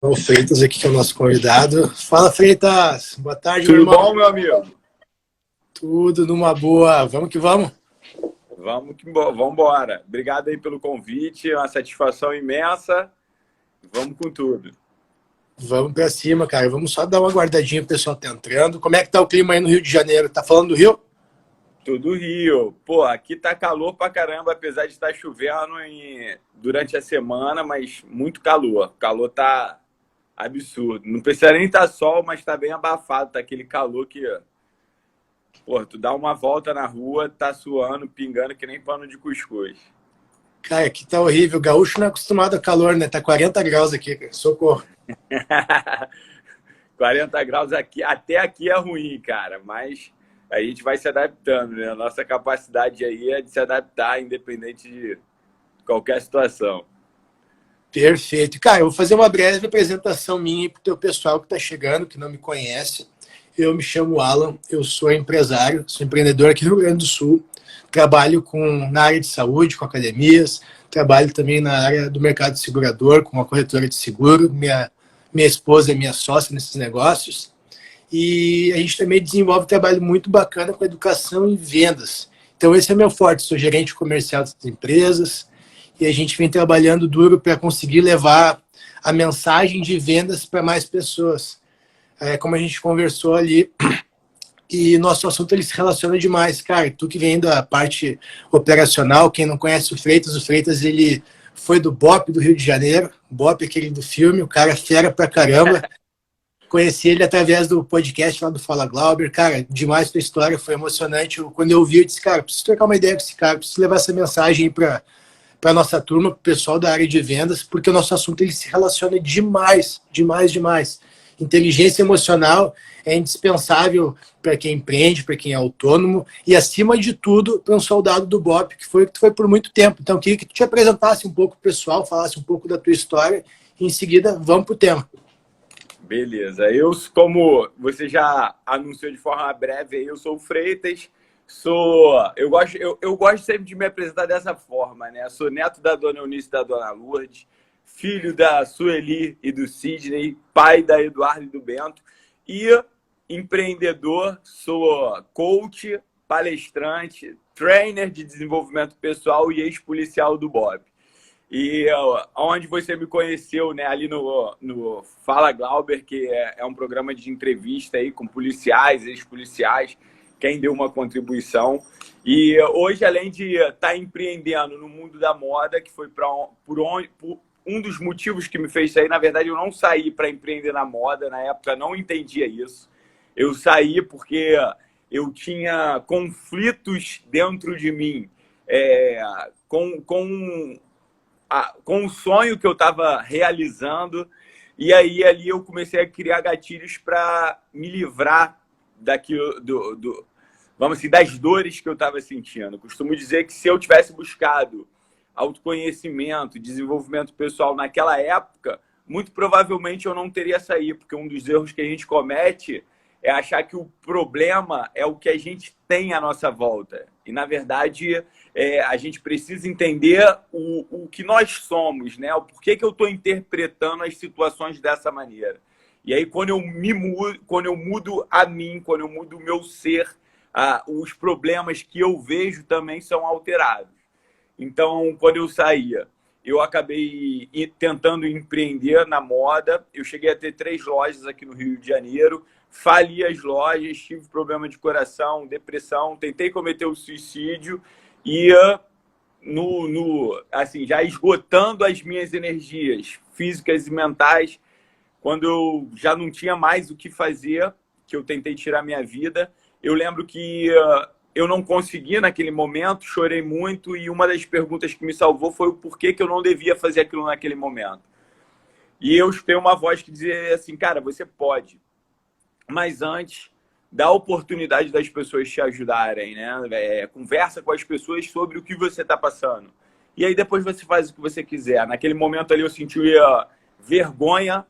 O Freitas aqui, que é o nosso convidado. Fala, Freitas. Boa tarde, Tudo meu irmão. bom, meu amigo? Tudo numa boa. Vamos que vamos. Vamos embora. Obrigado aí pelo convite, é uma satisfação imensa. Vamos com tudo. Vamos pra cima, cara. Vamos só dar uma guardadinha, o pessoal tá entrando. Como é que tá o clima aí no Rio de Janeiro? Tá falando do Rio? Tudo Rio. Pô, aqui tá calor pra caramba, apesar de estar chovendo durante a semana, mas muito calor. O calor tá absurdo. Não precisa nem estar sol, mas tá bem abafado. Tá aquele calor que, pô, tu dá uma volta na rua, tá suando, pingando que nem pano de cuscuz. Cara, aqui tá horrível. O gaúcho não é acostumado a calor, né? Tá 40 graus aqui, cara. Socorro. 40 graus aqui, até aqui é ruim, cara, mas a gente vai se adaptando, né? A nossa capacidade aí é de se adaptar, independente de qualquer situação. Perfeito. Cara, eu vou fazer uma breve apresentação minha pro teu pessoal que tá chegando, que não me conhece. Eu me chamo Alan, eu sou empresário, sou empreendedor aqui no Rio Grande do Sul. Trabalho na área de saúde, com academias. Trabalho também na área do mercado segurador, com uma corretora de seguro. Minha esposa é minha sócia nesses negócios. E a gente também desenvolve um trabalho muito bacana com educação e vendas. Então, esse é meu forte. Sou gerente comercial das empresas e a gente vem trabalhando duro para conseguir levar a mensagem de vendas para mais pessoas. Como a gente conversou ali, e nosso assunto ele se relaciona demais, cara. Tu que vem da parte operacional, quem não conhece o Freitas ele foi do BOP do Rio de Janeiro, BOP aquele do filme, o cara é fera pra caramba. Conheci ele através do podcast lá do Fala Glauber. Cara, demais tua história, foi emocionante. Quando eu vi, eu disse, cara, preciso trocar uma ideia com esse cara, preciso levar essa mensagem aí para nossa turma, para o pessoal da área de vendas, porque o nosso assunto ele se relaciona demais, demais, demais. Inteligência emocional é indispensável para quem empreende, para quem é autônomo e, acima de tudo, para um soldado do BOP, que tu foi por muito tempo. Então, eu queria que tu te apresentasse um pouco pro pessoal, falasse um pouco da tua história e, em seguida, vamos pro tema. Beleza. Eu, como você já anunciou de forma breve, eu sou o Freitas. Eu gosto sempre de me apresentar dessa forma, né? Sou neto da dona Eunice e da dona Lourdes, filho da Sueli e do Sidney, pai da Eduardo e do Bento, e empreendedor, sou coach, palestrante, trainer de desenvolvimento pessoal e ex-policial do BOP. E onde você me conheceu, né, ali no Fala Glauber, que é um programa de entrevista aí com policiais, ex-policiais, quem deu uma contribuição. E hoje, além de estar empreendendo no mundo da moda, que foi por um dos motivos que me fez sair, na verdade, eu não saí para empreender na moda, na época não entendia isso. Eu saí porque eu tinha conflitos dentro de mim com o sonho que eu estava realizando, e aí ali eu comecei a criar gatilhos para me livrar daquilo, vamos assim, das dores que eu estava sentindo. Eu costumo dizer que se eu tivesse buscado autoconhecimento, desenvolvimento pessoal naquela época, muito provavelmente eu não teria saído, porque um dos erros que a gente comete é achar que o problema é o que a gente tem à nossa volta. E, na verdade, a gente precisa entender o que nós somos, né? O porquê que eu estou interpretando as situações dessa maneira. E aí, quando eu mudo a mim, quando eu mudo o meu ser, os problemas que eu vejo também são alterados. Então, quando eu saía, eu acabei tentando empreender na moda. Eu cheguei a ter 3 lojas aqui no Rio de Janeiro, fali as lojas, tive problema de coração, depressão, tentei cometer o suicídio e assim, já esgotando as minhas energias físicas e mentais, quando eu já não tinha mais o que fazer, que eu tentei tirar minha vida. Eu lembro que eu não consegui naquele momento, chorei muito, e uma das perguntas que me salvou foi o porquê que eu não devia fazer aquilo naquele momento. E eu escutei uma voz que dizia assim, cara, você pode, mas antes, dá a oportunidade das pessoas te ajudarem, né? Conversa com as pessoas sobre o que você está passando. E aí depois você faz o que você quiser. Naquele momento ali eu senti vergonha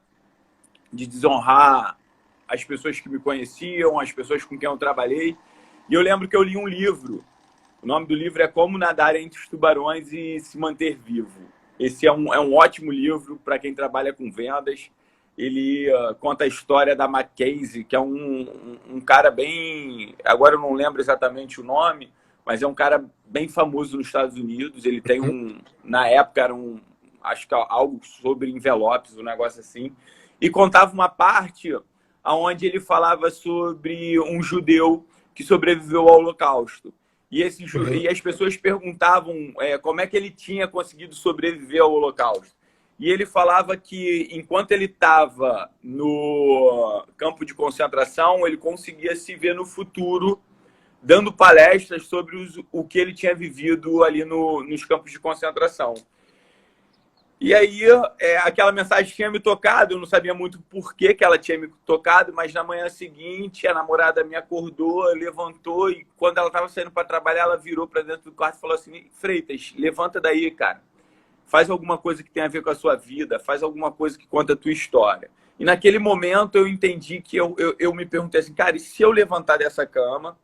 de desonrar as pessoas que me conheciam, as pessoas com quem eu trabalhei. E eu lembro que eu li um livro. O nome do livro é Como Nadar Entre os Tubarões e Se Manter Vivo. Esse é um ótimo livro para quem trabalha com vendas. ele conta a história da Mackenzie, que é um cara bem... Agora eu não lembro exatamente o nome, mas é um cara bem famoso nos Estados Unidos. Ele tem na época era acho que algo sobre envelopes, um negócio assim. E contava uma parte onde ele falava sobre um judeu que sobreviveu ao Holocausto. E as pessoas perguntavam como é que ele tinha conseguido sobreviver ao Holocausto. E ele falava que, enquanto ele estava no campo de concentração, ele conseguia se ver no futuro dando palestras sobre o que ele tinha vivido ali nos campos de concentração. E aí, aquela mensagem tinha me tocado, eu não sabia muito por que ela tinha me tocado, mas na manhã seguinte, a namorada me acordou, levantou, e quando ela estava saindo para trabalhar, ela virou para dentro do quarto e falou assim: Freitas, levanta daí, cara. Faz alguma coisa que tenha a ver com a sua vida, faz alguma coisa que conta a tua história. E naquele momento eu entendi que eu me perguntei assim, cara, e se eu levantar dessa cama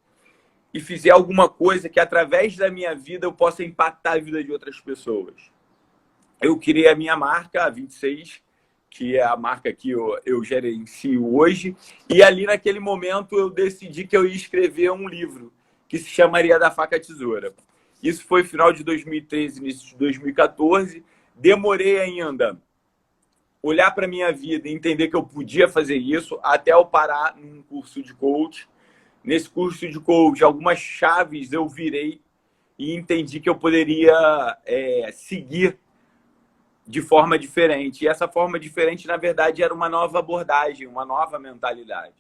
e fizer alguma coisa que através da minha vida eu possa impactar a vida de outras pessoas? Eu criei a minha marca, a 26, que é a marca que eu gerencio hoje, e ali naquele momento eu decidi que eu ia escrever um livro que se chamaria Da Faca à Tesoura. Isso foi final de 2013, início de 2014. Demorei ainda olhar para a minha vida e entender que eu podia fazer isso até eu parar num curso de coach. Nesse curso de coach, algumas chaves eu virei e entendi que eu poderia seguir de forma diferente. E essa forma diferente, na verdade, era uma nova abordagem, uma nova mentalidade.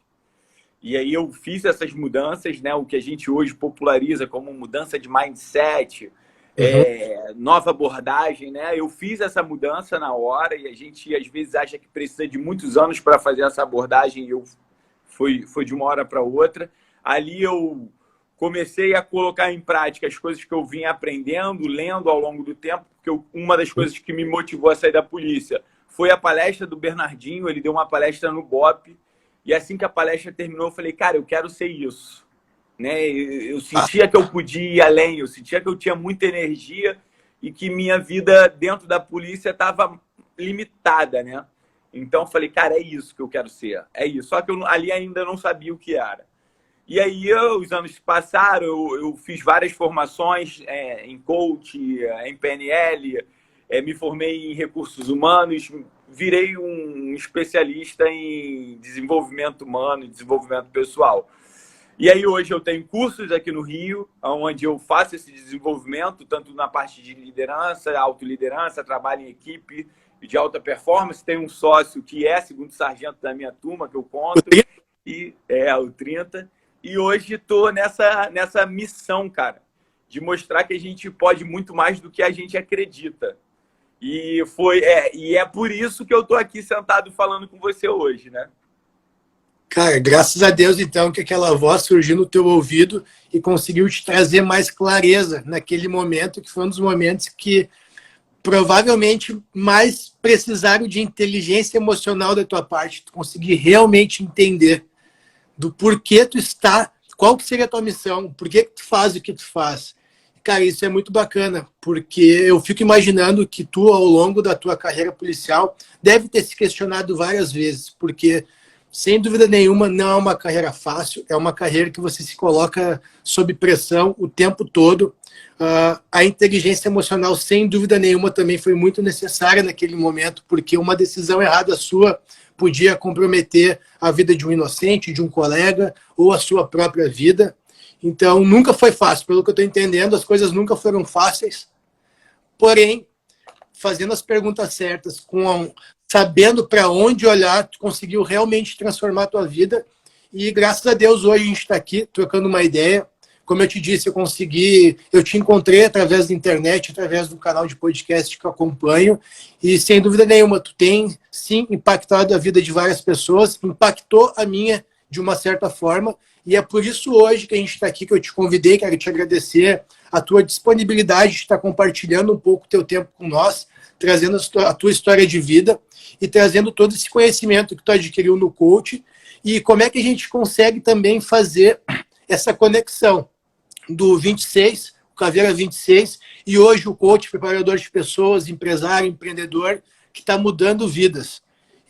E aí eu fiz essas mudanças, né? O que a gente hoje populariza como mudança de mindset, nova abordagem, né? Eu fiz essa mudança na hora e a gente às vezes acha que precisa de muitos anos para fazer essa abordagem. E foi de uma hora para outra. Ali eu comecei a colocar em prática as coisas que eu vinha aprendendo, lendo ao longo do tempo, porque uma das coisas que me motivou a sair da polícia foi a palestra do Bernardinho. Ele deu uma palestra no BOPE. E assim que a palestra terminou, eu falei, cara, eu quero ser isso. Né? Eu sentia que eu podia ir além, eu sentia que eu tinha muita energia e que minha vida dentro da polícia estava limitada, né? Então eu falei, cara, é isso que eu quero ser, é isso. Só que eu ali ainda não sabia o que era. E aí os anos se passaram, eu fiz várias formações em coach, em PNL, me formei em recursos humanos, virei um especialista em desenvolvimento humano e desenvolvimento pessoal. E aí hoje eu tenho cursos aqui no Rio, onde eu faço esse desenvolvimento, tanto na parte de liderança, autoliderança, trabalho em equipe de alta performance. Tem um sócio que é segundo sargento da minha turma, que eu conto, e o 30. E hoje estou nessa missão, cara, de mostrar que a gente pode muito mais do que a gente acredita. E é por isso que eu estou aqui sentado falando com você hoje, né? Cara, graças a Deus, então, que aquela voz surgiu no teu ouvido e conseguiu te trazer mais clareza naquele momento, que foi um dos momentos que provavelmente mais precisaram de inteligência emocional da tua parte, tu conseguir realmente entender do porquê tu está, qual que seria a tua missão, por que tu faz o que tu faz. Cara, isso é muito bacana, porque eu fico imaginando que tu, ao longo da tua carreira policial, deve ter se questionado várias vezes, porque, sem dúvida nenhuma, não é uma carreira fácil, é uma carreira que você se coloca sob pressão o tempo todo. A inteligência emocional, sem dúvida nenhuma, também foi muito necessária naquele momento, porque uma decisão errada sua podia comprometer a vida de um inocente, de um colega, ou a sua própria vida. Então, nunca foi fácil. Pelo que eu estou entendendo, as coisas nunca foram fáceis. Porém, fazendo as perguntas certas, sabendo para onde olhar, tu conseguiu realmente transformar a tua vida. E, graças a Deus, hoje a gente está aqui trocando uma ideia. Como eu te disse, eu te encontrei através da internet, através do canal de podcast que eu acompanho. E, sem dúvida nenhuma, tu tem, sim, impactado a vida de várias pessoas. Impactou a minha, de uma certa forma. E é por isso hoje que a gente está aqui, que eu te convidei, quero te agradecer a tua disponibilidade de estar compartilhando um pouco o teu tempo com nós, trazendo a tua história de vida e trazendo todo esse conhecimento que tu adquiriu no coach e como é que a gente consegue também fazer essa conexão do 26, o Caveira 26, e hoje o coach, preparador de pessoas, empresário, empreendedor, que está mudando vidas.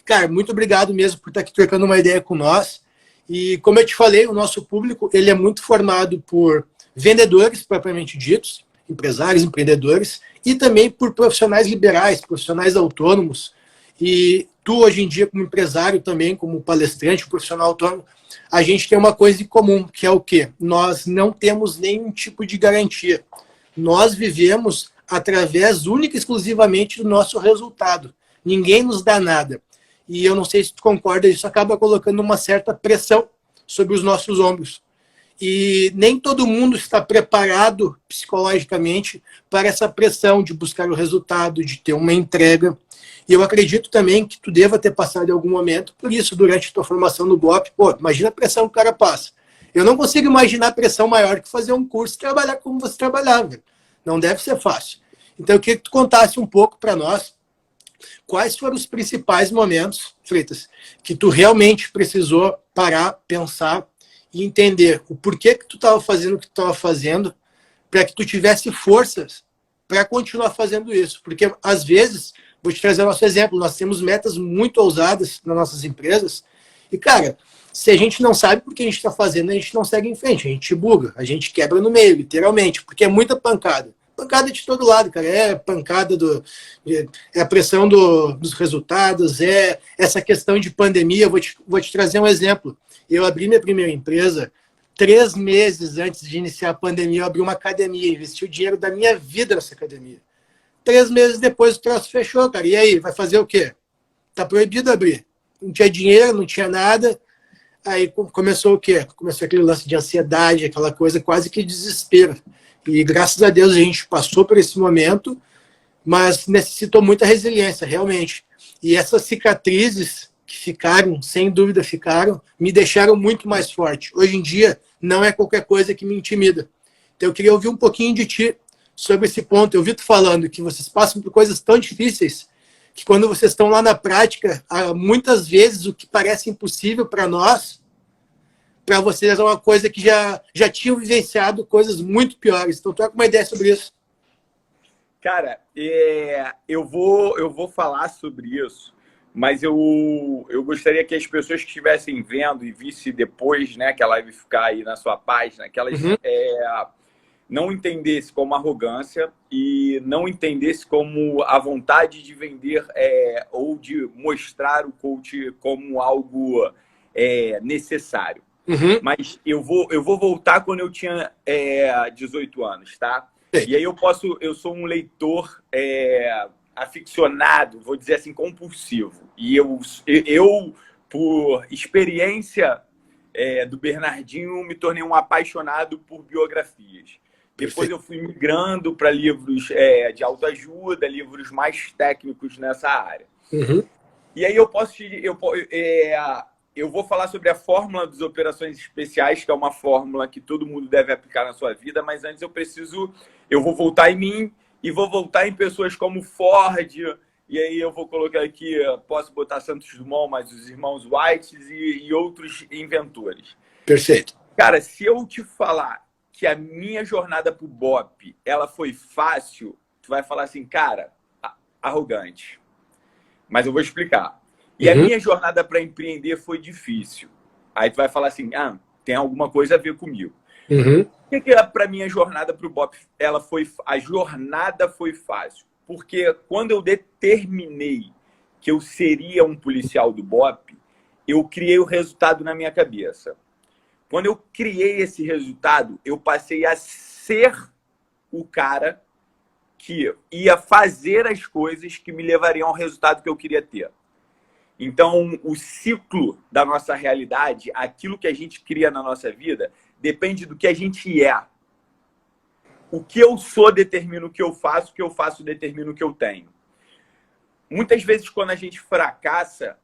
Cara, muito obrigado mesmo por estar aqui trocando uma ideia com nós. E como eu te falei, o nosso público ele é muito formado por vendedores propriamente ditos, empresários, empreendedores, e também por profissionais liberais, profissionais autônomos. E tu, hoje em dia, como empresário também, como palestrante, profissional autônomo, a gente tem uma coisa em comum, que é o quê? Nós não temos nenhum tipo de garantia. Nós vivemos através, única e exclusivamente, do nosso resultado. Ninguém nos dá nada. E eu não sei se tu concorda, isso acaba colocando uma certa pressão sobre os nossos ombros. E nem todo mundo está preparado psicologicamente para essa pressão de buscar o resultado, de ter uma entrega. E eu acredito também que tu deva ter passado em algum momento por isso durante a tua formação no BOP. Pô, imagina a pressão que o cara passa. Eu não consigo imaginar pressão maior que fazer um curso e trabalhar como você trabalhava. Não deve ser fácil. Então eu queria que tu contasse um pouco para nós quais foram os principais momentos, Freitas, que tu realmente precisou parar, pensar e entender o porquê que tu estava fazendo o que tu estava fazendo, para que tu tivesse forças para continuar fazendo isso. Porque, às vezes, vou te trazer o nosso exemplo, nós temos metas muito ousadas nas nossas empresas e, cara, se a gente não sabe por que a gente está fazendo, a gente não segue em frente, a gente buga, a gente quebra no meio, literalmente, porque é muita pancada. Pancada de todo lado, cara. É pancada é a pressão dos resultados, é essa questão de pandemia. Vou te trazer um exemplo. Eu abri minha primeira empresa 3 meses antes de iniciar a pandemia. Eu abri uma academia, investi o dinheiro da minha vida nessa academia. 3 meses depois o troço fechou, cara. E aí, vai fazer o quê? Tá proibido abrir. Não tinha dinheiro, não tinha nada. Aí começou o quê? Começou aquele lance de ansiedade, aquela coisa quase que desespero. E graças a Deus a gente passou por esse momento, mas necessitou muita resiliência, realmente. E essas cicatrizes que ficaram, sem dúvida ficaram, me deixaram muito mais forte. Hoje em dia, não é qualquer coisa que me intimida. Então eu queria ouvir um pouquinho de ti sobre esse ponto. Eu vi tu falando que vocês passam por coisas tão difíceis que quando vocês estão lá na prática, muitas vezes o que parece impossível para nós, para vocês é uma coisa que já tinham vivenciado coisas muito piores. Então, troca uma ideia sobre isso. Cara, eu vou falar sobre isso, mas eu gostaria que as pessoas que estivessem vendo e vissem depois, né, que a live ficar aí na sua página, que elas não entendessem como arrogância e não entendessem como a vontade de vender ou de mostrar o coach como algo necessário. Uhum. Mas eu vou voltar quando eu tinha 18 anos, tá? Sim. E aí eu sou um leitor aficionado, vou dizer assim, compulsivo. E eu por experiência do Bernardinho, me tornei um apaixonado por biografias. Depois eu fui migrando para livros de autoajuda, livros mais técnicos nessa área. Uhum. E aí eu vou falar sobre a fórmula das operações especiais, que é uma fórmula que todo mundo deve aplicar na sua vida, mas antes eu vou voltar em mim e vou voltar em pessoas como Ford, e aí eu vou colocar aqui, posso botar Santos Dumont, mas os irmãos White e outros inventores. Perfeito. Cara, se eu te falar que a minha jornada pro BOP, ela foi fácil, tu vai falar assim, cara, arrogante. Mas eu vou explicar. E a minha jornada para empreender foi difícil. Aí tu vai falar assim, tem alguma coisa a ver comigo. O que para minha jornada para o BOP? A jornada foi fácil. Porque quando eu determinei que eu seria um policial do BOP, eu criei o resultado na minha cabeça. Quando eu criei esse resultado, eu passei a ser o cara que ia fazer as coisas que me levariam ao resultado que eu queria ter. Então, o ciclo da nossa realidade, aquilo que a gente cria na nossa vida, depende do que a gente é. O que eu sou determina o que eu faço determina o que eu tenho. Muitas vezes, quando a gente fracassa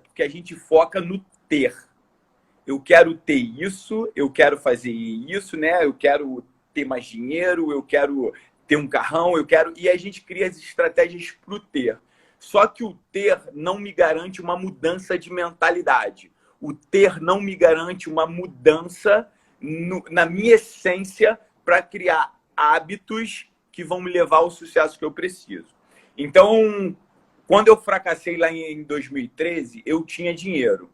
porque a gente foca no ter. Eu quero ter isso, eu quero fazer isso, né? Eu quero ter mais dinheiro, eu quero ter um carrão, e a gente cria as estratégias para o ter. Só que o ter não me garante uma mudança de mentalidade. O ter não me garante uma mudança na minha essência para criar hábitos que vão me levar ao sucesso que eu preciso. Então, quando eu fracassei lá em 2013, eu tinha dinheiro.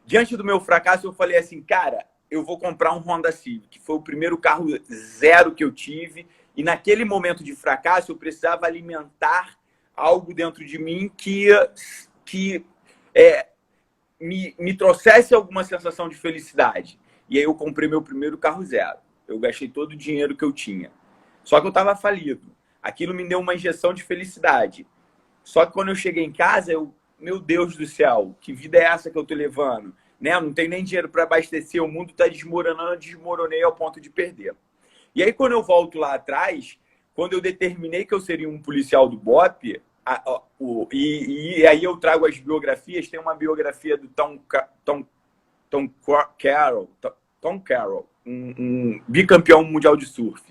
Diante do meu fracasso, eu falei assim, cara, eu vou comprar um Honda Civic, que foi o primeiro carro zero que eu tive. E naquele momento de fracasso, eu precisava alimentar algo dentro de mim que me trouxesse alguma sensação de felicidade. E aí eu comprei meu primeiro carro zero. Eu gastei todo o dinheiro que eu tinha. Só que eu estava falido. Aquilo me deu uma injeção de felicidade. Só que quando eu cheguei em casa, meu Deus do céu, que vida é essa que eu tô levando? Né? Eu não tenho nem dinheiro para abastecer, o mundo está desmoronando, desmoronei ao ponto de perder. E aí, quando eu volto lá atrás, quando eu determinei que eu seria um policial do BOPE, e aí eu trago as biografias, tem uma biografia do Tom Carroll, um bicampeão mundial de surf.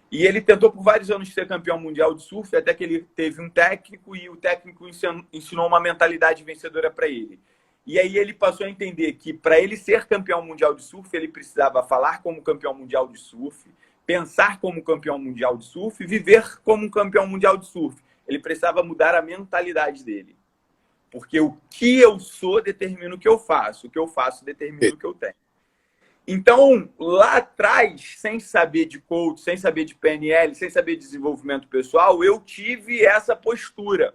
E ele tentou por vários anos ser campeão mundial de surf, até que ele teve um técnico e o técnico ensinou uma mentalidade vencedora para ele. E aí ele passou a entender que para ele ser campeão mundial de surf, ele precisava falar como campeão mundial de surf, pensar como campeão mundial de surf e viver como um campeão mundial de surf. Ele precisava mudar a mentalidade dele. Porque o que eu sou determina o que eu faço determina o que eu tenho. Então, lá atrás, sem saber de coach, sem saber de PNL, sem saber de desenvolvimento pessoal, eu tive essa postura.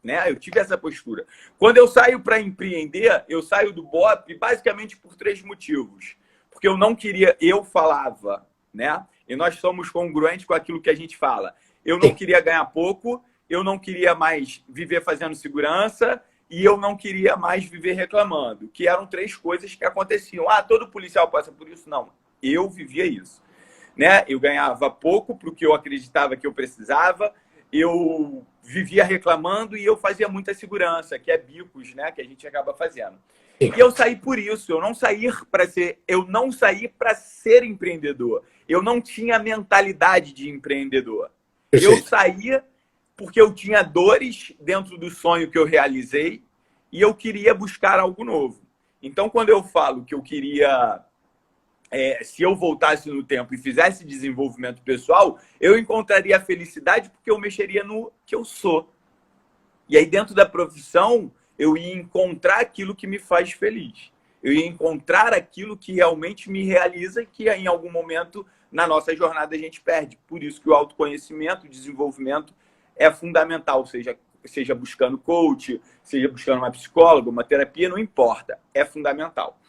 Né? Eu tive essa postura. Quando eu saio para empreender, eu saio do BOPE basicamente por 3 motivos. Porque eu não queria, eu falava, né? E nós somos congruentes com aquilo que a gente fala. Eu não queria ganhar pouco, eu não queria mais viver fazendo segurança e eu não queria mais viver reclamando, que eram 3 coisas que aconteciam. Ah, todo policial passa por isso? Não, eu vivia isso. Né? Eu ganhava pouco para o que eu acreditava que eu precisava, eu vivia reclamando e eu fazia muita segurança, que é bicos, né? Que a gente acaba fazendo. E eu saí por isso, eu não saí para ser empreendedor. Eu não tinha mentalidade de empreendedor. Eu saía porque eu tinha dores dentro do sonho que eu realizei e eu queria buscar algo novo. Então, quando eu falo que eu queria, se eu voltasse no tempo e fizesse desenvolvimento pessoal, eu encontraria a felicidade porque eu mexeria no que eu sou. E aí, dentro da profissão, eu ia encontrar aquilo que me faz feliz. Eu ia encontrar aquilo que realmente me realiza e que em algum momento na nossa jornada a gente perde. Por isso que o autoconhecimento, o desenvolvimento é fundamental, seja buscando coach, seja buscando uma psicóloga, uma terapia, não importa, é fundamental.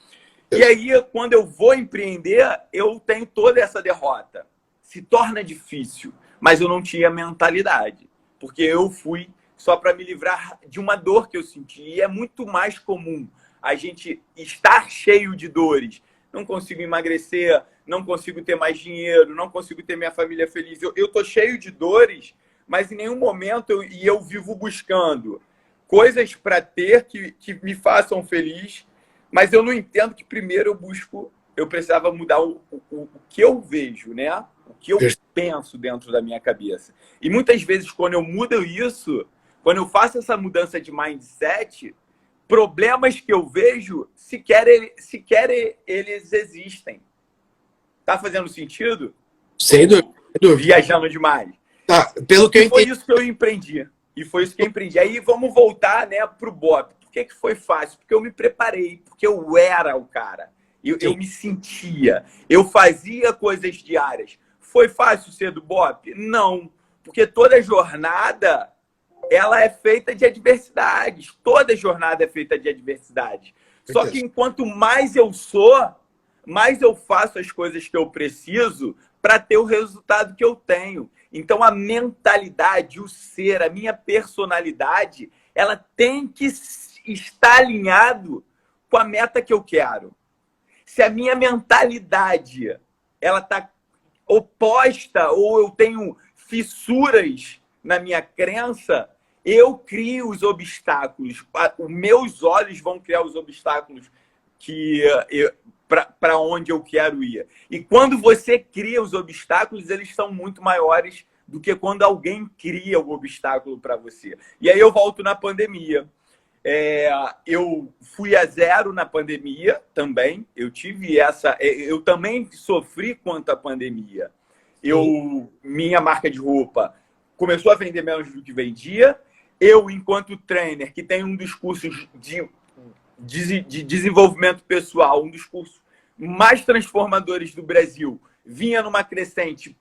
E aí, quando eu vou empreender, eu tenho toda essa derrota. Se torna difícil, mas eu não tinha mentalidade, porque eu fui só para me livrar de uma dor que eu senti. E é muito mais comum a gente estar cheio de dores. Não consigo emagrecer, não consigo ter mais dinheiro, não consigo ter minha família feliz. Eu estou cheio de dores, mas em nenhum momento eu vivo buscando coisas para ter que me façam feliz, mas eu não entendo que primeiro eu precisava mudar o que eu vejo, né? O que eu penso dentro da minha cabeça. E muitas vezes, quando eu mudo isso, quando eu faço essa mudança de mindset, problemas que eu vejo, sequer eles existem. Tá fazendo sentido? Sem dúvida. Viajando demais. Tá, pelo que eu entendi. Foi isso que eu empreendi. E foi isso que eu empreendi. Aí vamos voltar, né, pro BOPE. Por que foi fácil? Porque eu me preparei, porque eu era o cara. Eu me sentia. Eu fazia coisas diárias. Foi fácil ser do BOPE? Não. Porque toda jornada ela é feita de adversidades. Toda jornada é feita de adversidades. Só que enquanto mais eu sou, mais eu faço as coisas que eu preciso para ter o resultado que eu tenho. Então, a mentalidade, o ser, a minha personalidade, ela tem que estar alinhado com a meta que eu quero. Se a minha mentalidade ela está oposta ou eu tenho fissuras na minha crença, eu crio os obstáculos. Os meus olhos vão criar os obstáculos para onde eu quero ir. E quando você cria os obstáculos, eles são muito maiores do que quando alguém cria o obstáculo para você. E aí eu volto na pandemia. Eu fui a zero na pandemia também. Eu tive eu também sofri quanto à pandemia. Minha marca de roupa começou a vender menos do que vendia. Eu, enquanto trainer, que tem um dos cursos de desenvolvimento pessoal, um dos cursos mais transformadores do Brasil, vinha numa crescente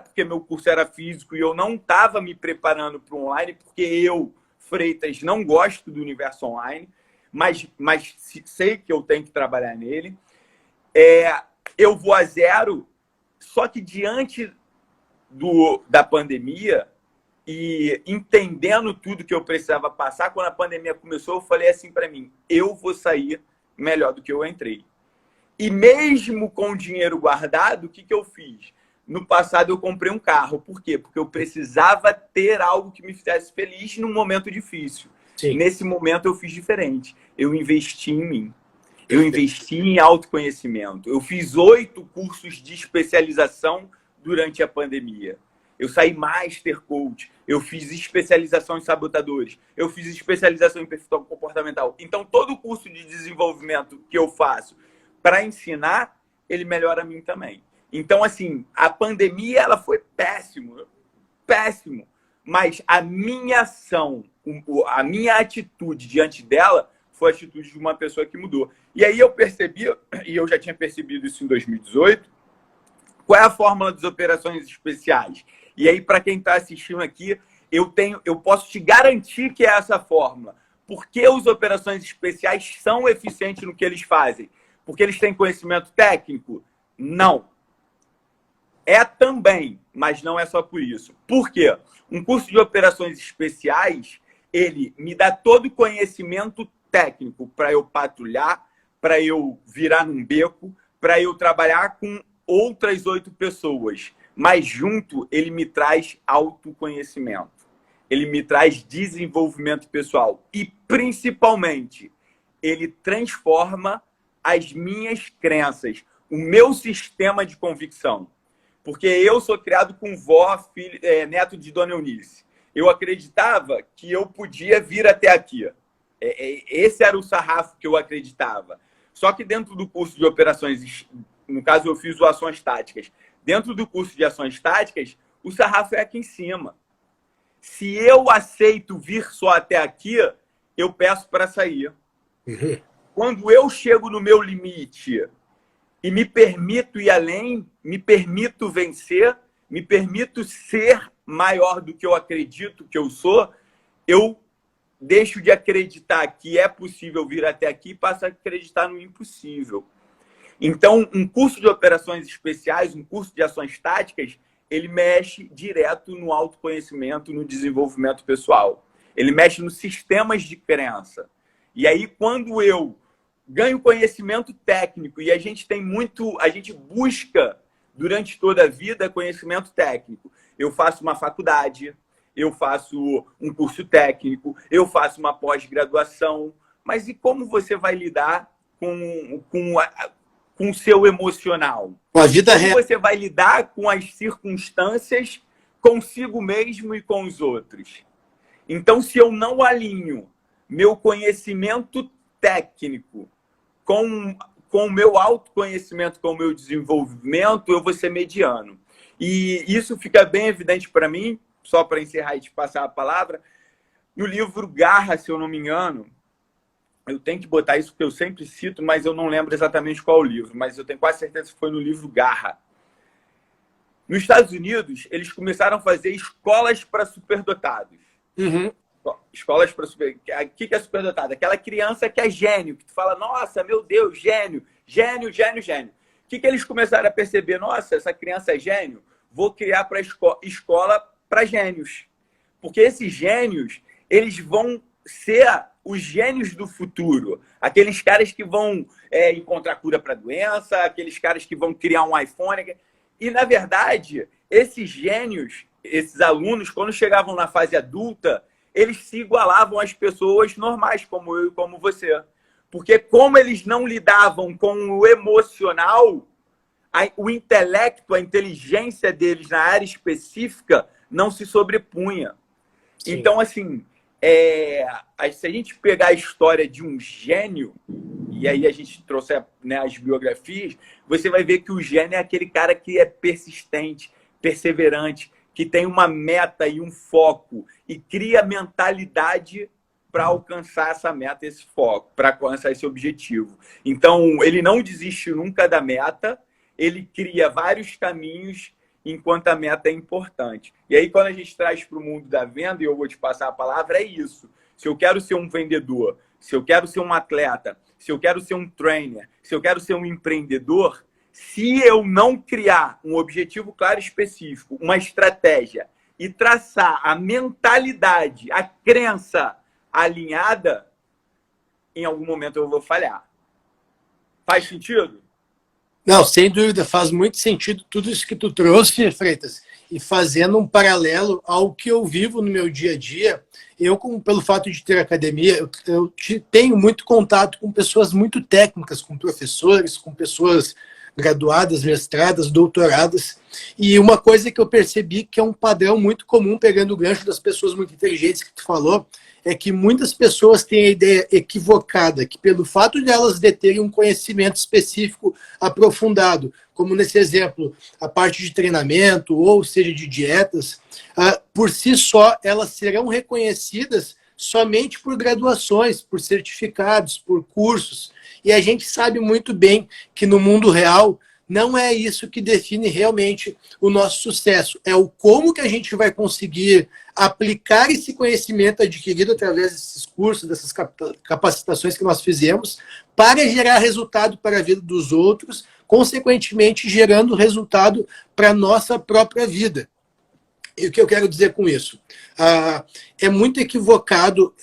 porque meu curso era físico e eu não estava me preparando para o online, porque eu, Freitas, não gosto do universo online, mas sei que eu tenho que trabalhar nele. Eu vou a zero, só que diante da pandemia e entendendo tudo que eu precisava passar, quando a pandemia começou, eu falei assim para mim, eu vou sair melhor do que eu entrei. E mesmo com o dinheiro guardado, o que eu fiz? No passado eu comprei um carro. Por quê? Porque eu precisava ter algo que me fizesse feliz num momento difícil. Sim. Nesse momento eu fiz diferente. Eu investi em mim. Eu investi em autoconhecimento. Eu fiz 8 cursos de especialização durante a pandemia. Eu saí Master Coach. Eu fiz especialização em sabotadores. Eu fiz especialização em perfil comportamental. Então, todo curso de desenvolvimento que eu faço para ensinar, ele melhora a mim também. Então, assim, a pandemia ela foi péssimo. Mas a minha ação, a minha atitude diante dela foi a atitude de uma pessoa que mudou. E aí eu percebi, e eu já tinha percebido isso em 2018, qual é a fórmula das operações especiais. E aí, para quem está assistindo aqui, eu posso te garantir que é essa fórmula. Por que as operações especiais são eficientes no que eles fazem? Porque eles têm conhecimento técnico? Não. É também, mas não é só por isso. Por quê? Um curso de operações especiais, ele me dá todo o conhecimento técnico para eu patrulhar, para eu virar num beco, para eu trabalhar com outras 8 pessoas. Mas junto, ele me traz autoconhecimento. Ele me traz desenvolvimento pessoal. E, principalmente, ele transforma as minhas crenças, o meu sistema de convicção. Porque eu sou criado com neto de Dona Eunice. Eu acreditava que eu podia vir até aqui. Esse era o sarrafo que eu acreditava. Só que dentro do curso de operações, no caso eu fiz o ações táticas, dentro do curso de ações táticas, o sarrafo é aqui em cima. Se eu aceito vir só até aqui, eu peço para sair. Uhum. Quando eu chego no meu limite e me permito ir além, me permito vencer, me permito ser maior do que eu acredito que eu sou, eu deixo de acreditar que é possível vir até aqui e passo a acreditar no impossível. Então, um curso de operações especiais, um curso de ações táticas, ele mexe direto no autoconhecimento, no desenvolvimento pessoal. Ele mexe nos sistemas de crença. E aí, quando eu ganho conhecimento técnico e a gente busca durante toda a vida conhecimento técnico. Eu faço uma faculdade, eu faço um curso técnico, eu faço uma pós-graduação, mas e como você vai lidar com o seu emocional? Com a vida real. Como você vai lidar com as circunstâncias consigo mesmo e com os outros? Então, se eu não alinho meu conhecimento técnico com o meu autoconhecimento, com o meu desenvolvimento, eu vou ser mediano. E isso fica bem evidente para mim, só para encerrar e te passar a palavra, no livro Garra, se eu não me engano, eu tenho que botar isso porque eu sempre cito, mas eu não lembro exatamente qual o livro, mas eu tenho quase certeza que foi no livro Garra. Nos Estados Unidos, eles começaram a fazer escolas para superdotados. Uhum. Escolas para super... O que é superdotado? Aquela criança que é gênio, que tu fala, nossa, meu Deus, gênio, gênio, gênio, gênio. O que eles começaram a perceber? Nossa, essa criança é gênio, vou criar para escola para gênios. Porque esses gênios, eles vão ser os gênios do futuro. Aqueles caras que vão encontrar cura para a doença, aqueles caras que vão criar um iPhone. E, na verdade, esses gênios, esses alunos, quando chegavam na fase adulta, eles se igualavam às pessoas normais, como eu e como você. Porque como eles não lidavam com o emocional, o intelecto, a inteligência deles na área específica não se sobrepunha. Sim. Então, assim, se a gente pegar a história de um gênio, e aí a gente trouxer, né, as biografias, você vai ver que o gênio é aquele cara que é persistente, perseverante, que tem uma meta e um foco e cria mentalidade para alcançar essa meta, esse foco, para alcançar esse objetivo. Então, ele não desiste nunca da meta, ele cria vários caminhos enquanto a meta é importante. E aí, quando a gente traz para o mundo da venda, e eu vou te passar a palavra, é isso. Se eu quero ser um vendedor, se eu quero ser um atleta, se eu quero ser um trainer, se eu quero ser um empreendedor, se eu não criar um objetivo claro e específico, uma estratégia e traçar a mentalidade, a crença alinhada, em algum momento eu vou falhar. Faz sentido? Não, sem dúvida, faz muito sentido tudo isso que tu trouxe, Freitas. E fazendo um paralelo ao que eu vivo no meu dia a dia, eu, pelo fato de ter academia, eu tenho muito contato com pessoas muito técnicas, com professores, com pessoas graduadas, mestradas, doutoradas. E uma coisa que eu percebi que é um padrão muito comum, pegando o gancho das pessoas muito inteligentes que tu falou, é que muitas pessoas têm a ideia equivocada, que pelo fato de elas deterem um conhecimento específico aprofundado, como nesse exemplo, a parte de treinamento, ou seja, de dietas, por si só, elas serão reconhecidas somente por graduações, por certificados, por cursos. E a gente sabe muito bem que no mundo real não é isso que define realmente o nosso sucesso. É o como que a gente vai conseguir aplicar esse conhecimento adquirido através desses cursos, dessas capacitações que nós fizemos, para gerar resultado para a vida dos outros, consequentemente gerando resultado para a nossa própria vida. E o que eu quero dizer com isso? É muito equivocado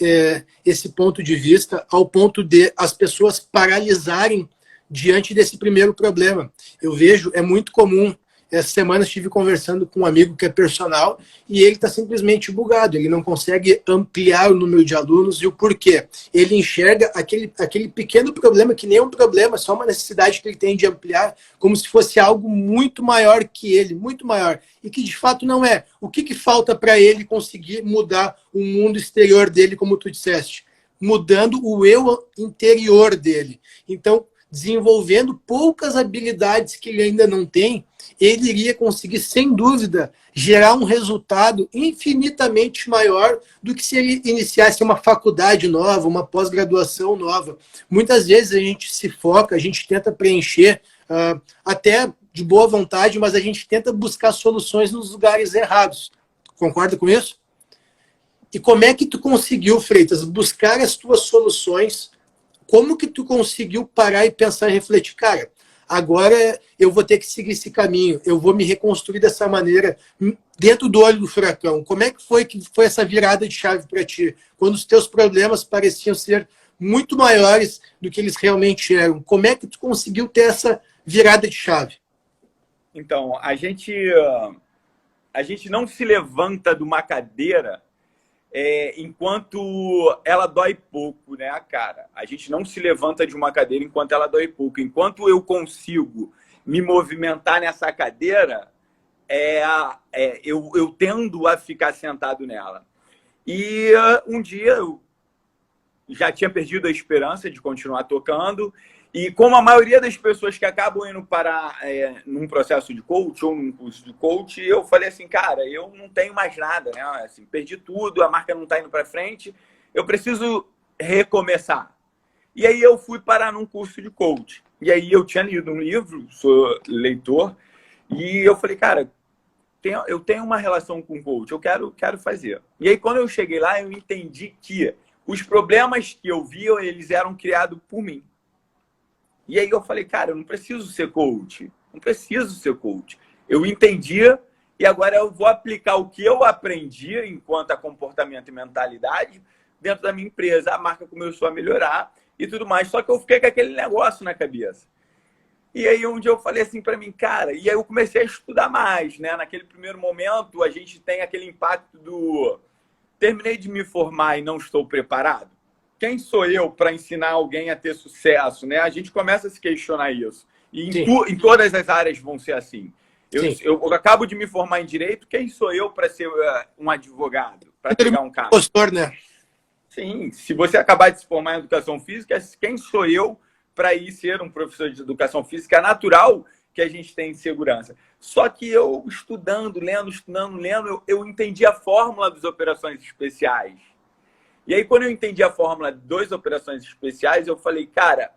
esse ponto de vista, ao ponto de as pessoas paralisarem diante desse primeiro problema. Eu vejo, é muito comum. Essa semana estive conversando com um amigo que é personal e ele está simplesmente bugado. Ele não consegue ampliar o número de alunos. E o porquê? Ele enxerga aquele pequeno problema, que nem é um problema, só uma necessidade que ele tem de ampliar, como se fosse algo muito maior que ele, muito maior. E que de fato não é. O que falta para ele conseguir mudar o mundo exterior dele, como tu disseste? Mudando o eu interior dele. Então, desenvolvendo poucas habilidades que ele ainda não tem, ele iria conseguir, sem dúvida, gerar um resultado infinitamente maior do que se ele iniciasse uma faculdade nova, uma pós-graduação nova. Muitas vezes a gente se foca, a gente tenta preencher, até de boa vontade, mas a gente tenta buscar soluções nos lugares errados. Concorda com isso? E como é que tu conseguiu, Freitas, buscar as tuas soluções? Como que tu conseguiu parar e pensar e refletir? Cara, agora eu vou ter que seguir esse caminho, eu vou me reconstruir dessa maneira, dentro do olho do furacão. Como é que foi essa virada de chave para ti? Quando os teus problemas pareciam ser muito maiores do que eles realmente eram. Como é que tu conseguiu ter essa virada de chave? Então, a gente não se levanta de uma cadeira enquanto ela dói pouco, né, cara? A gente não se levanta de uma cadeira enquanto ela dói pouco. Enquanto eu consigo me movimentar nessa cadeira, eu tendo a ficar sentado nela. E um dia eu já tinha perdido a esperança de continuar tocando. E como a maioria das pessoas que acabam indo para num processo de coach ou num curso de coach, eu falei assim, cara, eu não tenho mais nada, né? Assim, perdi tudo, a marca não está indo para frente, eu preciso recomeçar. E aí eu fui parar num curso de coach. E aí eu tinha lido um livro, sou leitor, e eu falei, cara, eu tenho uma relação com coach, eu quero fazer. E aí quando eu cheguei lá, eu entendi que os problemas que eu via, eles eram criados por mim. E aí eu falei, cara, eu não preciso ser coach. Não preciso ser coach. Eu entendia e agora eu vou aplicar o que eu aprendi enquanto a comportamento e mentalidade dentro da minha empresa. A marca começou a melhorar e tudo mais. Só que eu fiquei com aquele negócio na cabeça. E aí um dia eu falei assim para mim, cara, e aí eu comecei a estudar mais, né? Naquele primeiro momento a gente tem aquele impacto do terminei de me formar e não estou preparado. Quem sou eu para ensinar alguém a ter sucesso, né? A gente começa a se questionar isso. E em todas as áreas vão ser assim. Eu acabo de me formar em Direito, quem sou eu para ser um advogado? Para pegar um carro? Pastor, né? Sim, se você acabar de se formar em Educação Física, quem sou eu para ir ser um professor de Educação Física? É natural que a gente tem de segurança. Só que eu, estudando, lendo, eu entendi a fórmula das operações especiais. E aí, quando eu entendi a fórmula das operações especiais, eu falei, cara,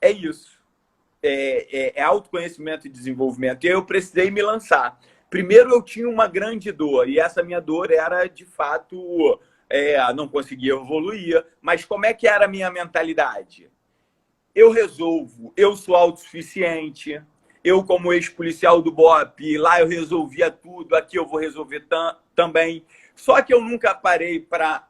é isso. É autoconhecimento e desenvolvimento. E aí eu precisei me lançar. Primeiro, eu tinha uma grande dor. E essa minha dor era, de fato, não conseguia evoluir. Mas como é que era a minha mentalidade? Eu resolvo. Eu sou autossuficiente. Eu, como ex-policial do BOP, lá eu resolvia tudo. Aqui eu vou resolver também. Só que eu nunca parei para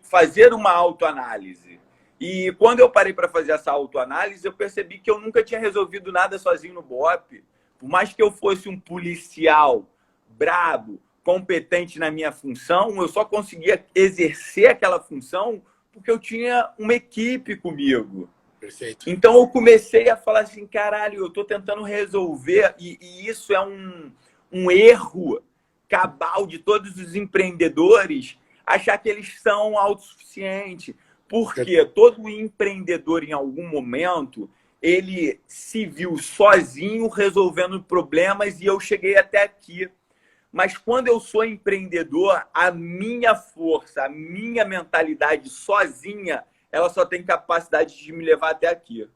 fazer uma autoanálise. E quando eu parei para fazer essa autoanálise, eu percebi que eu nunca tinha resolvido nada sozinho no BOP. Por mais que eu fosse um policial brabo, competente na minha função, eu só conseguia exercer aquela função porque eu tinha uma equipe comigo. Perfeito. Então eu comecei a falar assim, caralho, eu estou tentando resolver, e isso é um erro cabal de todos os empreendedores, achar que eles são autossuficientes. Porque todo empreendedor, em algum momento, ele se viu sozinho resolvendo problemas e eu cheguei até aqui. Mas quando eu sou empreendedor, a minha força, a minha mentalidade sozinha, ela só tem capacidade de me levar até aqui.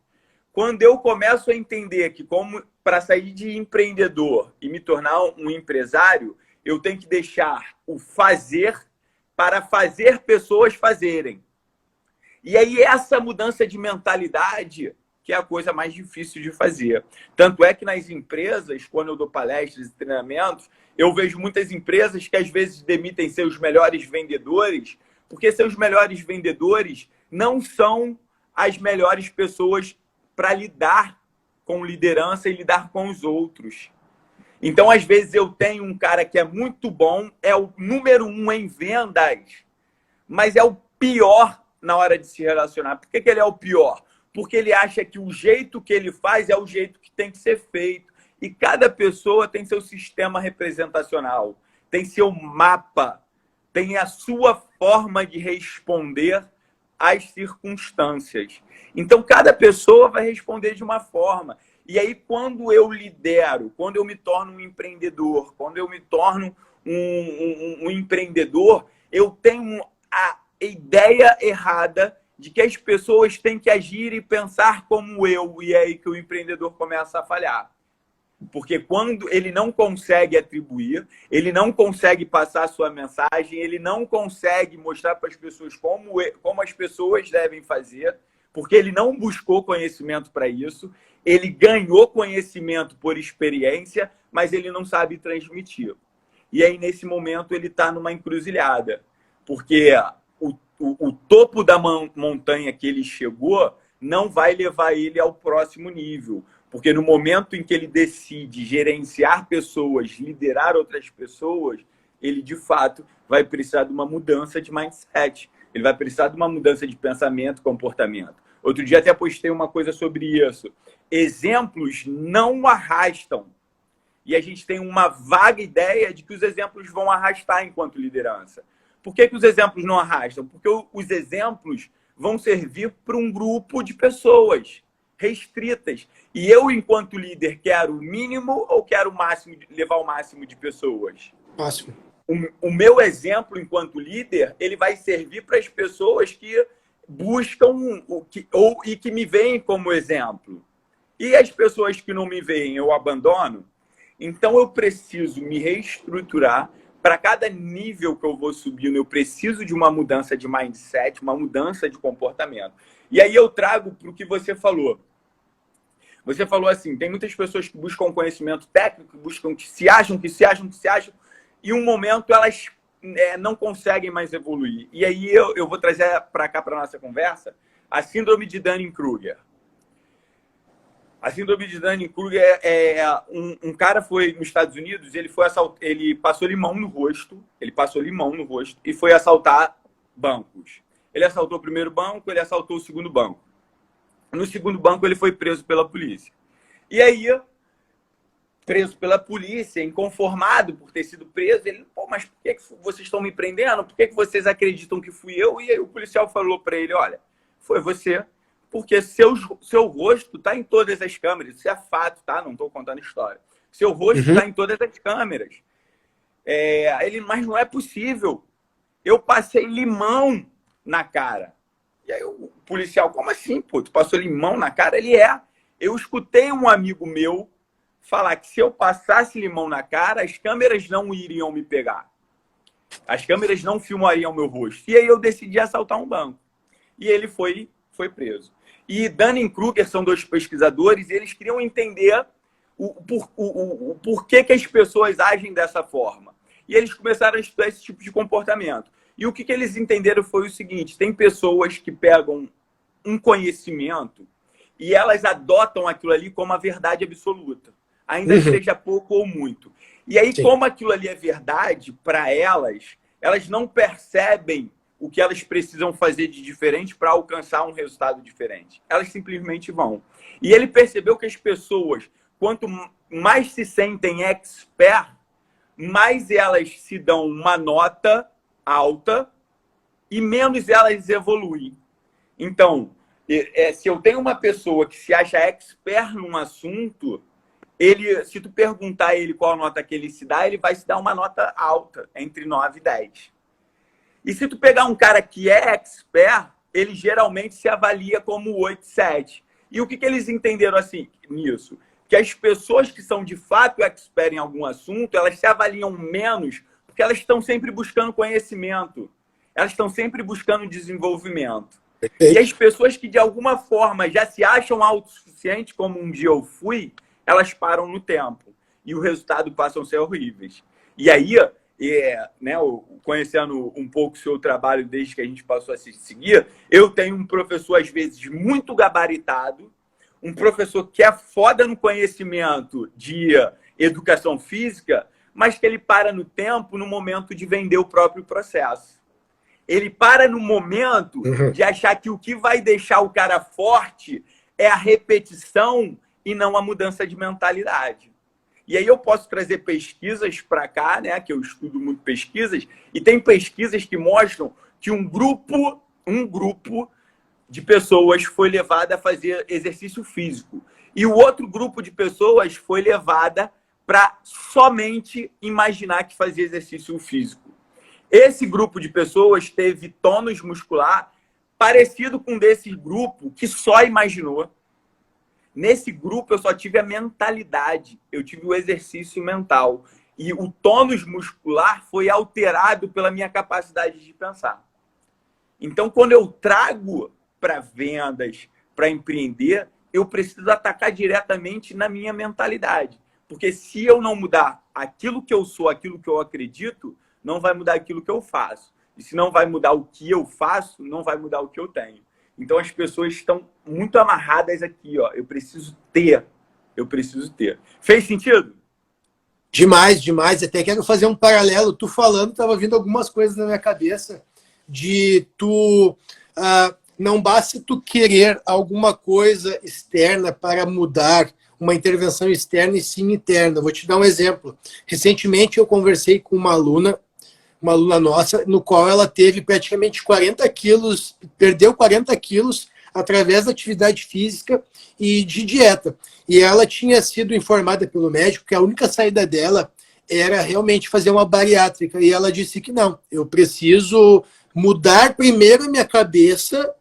Quando eu começo a entender que, como para sair de empreendedor e me tornar um empresário, eu tenho que deixar o fazer para fazer pessoas fazerem. E aí essa mudança de mentalidade que é a coisa mais difícil de fazer. Tanto é que nas empresas, quando eu dou palestras e treinamentos, eu vejo muitas empresas que às vezes demitem seus melhores vendedores, porque seus melhores vendedores não são as melhores pessoas para lidar com liderança e lidar com os outros. Então, às vezes, eu tenho um cara que é muito bom, é o número 1 em vendas, mas é o pior na hora de se relacionar. Por que ele é o pior? Porque ele acha que o jeito que ele faz é o jeito que tem que ser feito. E cada pessoa tem seu sistema representacional, tem seu mapa, tem a sua forma de responder às circunstâncias. Então, cada pessoa vai responder de uma forma. E aí, quando eu lidero, quando eu me torno um empreendedor, quando eu me torno um empreendedor, eu tenho a ideia errada de que as pessoas têm que agir e pensar como eu. E é aí que o empreendedor começa a falhar. Porque quando ele não consegue atribuir, ele não consegue passar a sua mensagem, ele não consegue mostrar para as pessoas como as pessoas devem fazer, porque ele não buscou conhecimento para isso, ele ganhou conhecimento por experiência, mas ele não sabe transmitir. E aí, nesse momento, ele está numa encruzilhada, porque o topo da montanha que ele chegou não vai levar ele ao próximo nível. Porque no momento em que ele decide gerenciar pessoas, liderar outras pessoas, ele, de fato, vai precisar de uma mudança de mindset. Ele vai precisar de uma mudança de pensamento, comportamento. Outro dia até postei uma coisa sobre isso. Exemplos não arrastam. E a gente tem uma vaga ideia de que os exemplos vão arrastar enquanto liderança. Por que os exemplos não arrastam? Porque os exemplos vão servir para um grupo de pessoas restritas. E eu, enquanto líder, quero o mínimo ou quero o máximo, levar o máximo de pessoas? Máximo. O meu exemplo, enquanto líder, ele vai servir para as pessoas que buscam e que me veem como exemplo. E as pessoas que não me veem, eu abandono. Então, eu preciso me reestruturar. Para cada nível que eu vou subindo, eu preciso de uma mudança de mindset, uma mudança de comportamento. E aí eu trago para o que você falou. Você falou assim, tem muitas pessoas que buscam conhecimento técnico, que se acham, e um momento elas não conseguem mais evoluir. E aí eu vou trazer para cá, para a nossa conversa, a síndrome de Dunning-Kruger. A síndrome de Dunning-Kruger um cara foi nos Estados Unidos, ele passou limão no rosto, e foi assaltar bancos. Ele assaltou o primeiro banco, ele assaltou o segundo banco. No segundo banco, ele foi preso pela polícia. E aí, preso pela polícia, inconformado por ter sido preso, ele, mas por que vocês estão me prendendo? Por que vocês acreditam que fui eu? E aí o policial falou para ele, olha, foi você, Porque seu rosto está em todas as câmeras. Isso é fato, tá? Não estou contando história. Seu rosto está em todas as câmeras. Mas não é possível. Eu passei limão na cara. E aí o policial, como assim, pô? Tu passou limão na cara? Eu escutei um amigo meu falar que se eu passasse limão na cara, as câmeras não iriam me pegar. As câmeras não filmariam meu rosto. E aí eu decidi assaltar um banco. E ele foi preso. E Dunning-Kruger são dois pesquisadores e eles queriam entender o porquê que as pessoas agem dessa forma. E eles começaram a estudar esse tipo de comportamento. E o que eles entenderam foi o seguinte: tem pessoas que pegam um conhecimento e elas adotam aquilo ali como a verdade absoluta, ainda que seja pouco ou muito. E aí, como aquilo ali é verdade, para elas não percebem o que elas precisam fazer de diferente para alcançar um resultado diferente. Elas simplesmente vão. E ele percebeu que as pessoas, quanto mais se sentem expert, mais elas se dão uma nota alta e menos elas evoluem. Então, se eu tenho uma pessoa que se acha expert num assunto, se tu perguntar a ele qual nota que ele se dá, ele vai se dar uma nota alta, entre 9 e 10. E se tu pegar um cara que é expert, ele geralmente se avalia como 8, 7. E o que eles entenderam assim nisso? Que as pessoas que são de fato expert em algum assunto, elas se avaliam menos porque elas estão sempre buscando conhecimento. Elas estão sempre buscando desenvolvimento. E as pessoas que de alguma forma já se acham autossuficientes, como um dia eu fui, elas param no tempo. E o resultado passam a ser horríveis. E aí, conhecendo um pouco o seu trabalho desde que a gente passou a se seguir, eu tenho um professor, às vezes, muito gabaritado, um professor que é foda no conhecimento de educação física, mas que ele para no tempo no momento de vender o próprio processo. Ele para no momento de achar que o que vai deixar o cara forte é a repetição e não a mudança de mentalidade. E aí eu posso trazer pesquisas para cá, né, que eu estudo muito pesquisas, e tem pesquisas que mostram que um grupo de pessoas foi levado a fazer exercício físico. E o outro grupo de pessoas foi levada para somente imaginar que fazia exercício físico. Esse grupo de pessoas teve tônus muscular parecido com desse grupo que só imaginou. Nesse grupo, eu só tive a mentalidade, eu tive o exercício mental. E o tônus muscular foi alterado pela minha capacidade de pensar. Então, quando eu trago para vendas, para empreender, eu preciso atacar diretamente na minha mentalidade. Porque se eu não mudar aquilo que eu sou, aquilo que eu acredito, não vai mudar aquilo que eu faço. E se não vai mudar o que eu faço, não vai mudar o que eu tenho. Então, as pessoas estão muito amarradas aqui, ó. Eu preciso ter. Fez sentido? Demais, demais. Até quero fazer um paralelo. Tu falando, estava vindo algumas coisas na minha cabeça de tu... não basta tu querer alguma coisa externa para mudar uma intervenção externa e sim interna. Vou te dar um exemplo. Recentemente eu conversei com uma aluna nossa, no qual ela teve praticamente 40 quilos, perdeu 40 quilos através da atividade física e de dieta. E ela tinha sido informada pelo médico que a única saída dela era realmente fazer uma bariátrica. E ela disse que não, eu preciso mudar primeiro a minha cabeça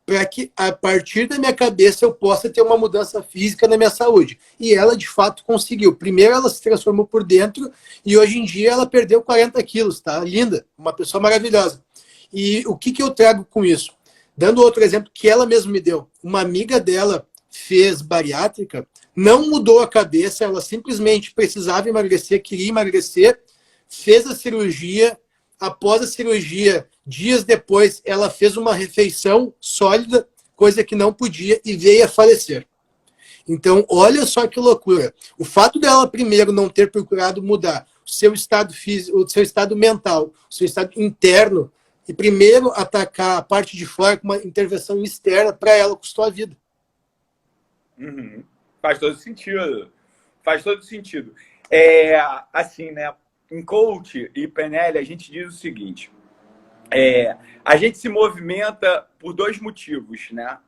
para que, a partir da minha cabeça, eu possa ter uma mudança física na minha saúde. E ela, de fato, conseguiu. Primeiro, ela se transformou por dentro e, hoje em dia, ela perdeu 40 quilos, tá? Linda, uma pessoa maravilhosa. E o que eu trago com isso? Dando outro exemplo que ela mesma me deu. Uma amiga dela fez bariátrica, não mudou a cabeça, ela simplesmente precisava emagrecer, queria emagrecer, fez a cirurgia. Após a cirurgia, dias depois, ela fez uma refeição sólida, coisa que não podia, e veio a falecer. Então, olha só que loucura. O fato dela, primeiro, não ter procurado mudar o seu estado físico, o seu estado mental, o seu estado interno, e primeiro atacar a parte de fora com uma intervenção externa, para ela custou a vida. Faz todo sentido. Faz todo sentido. Assim, né? Em coach e PNL, a gente diz o seguinte: a gente se movimenta por dois motivos, né?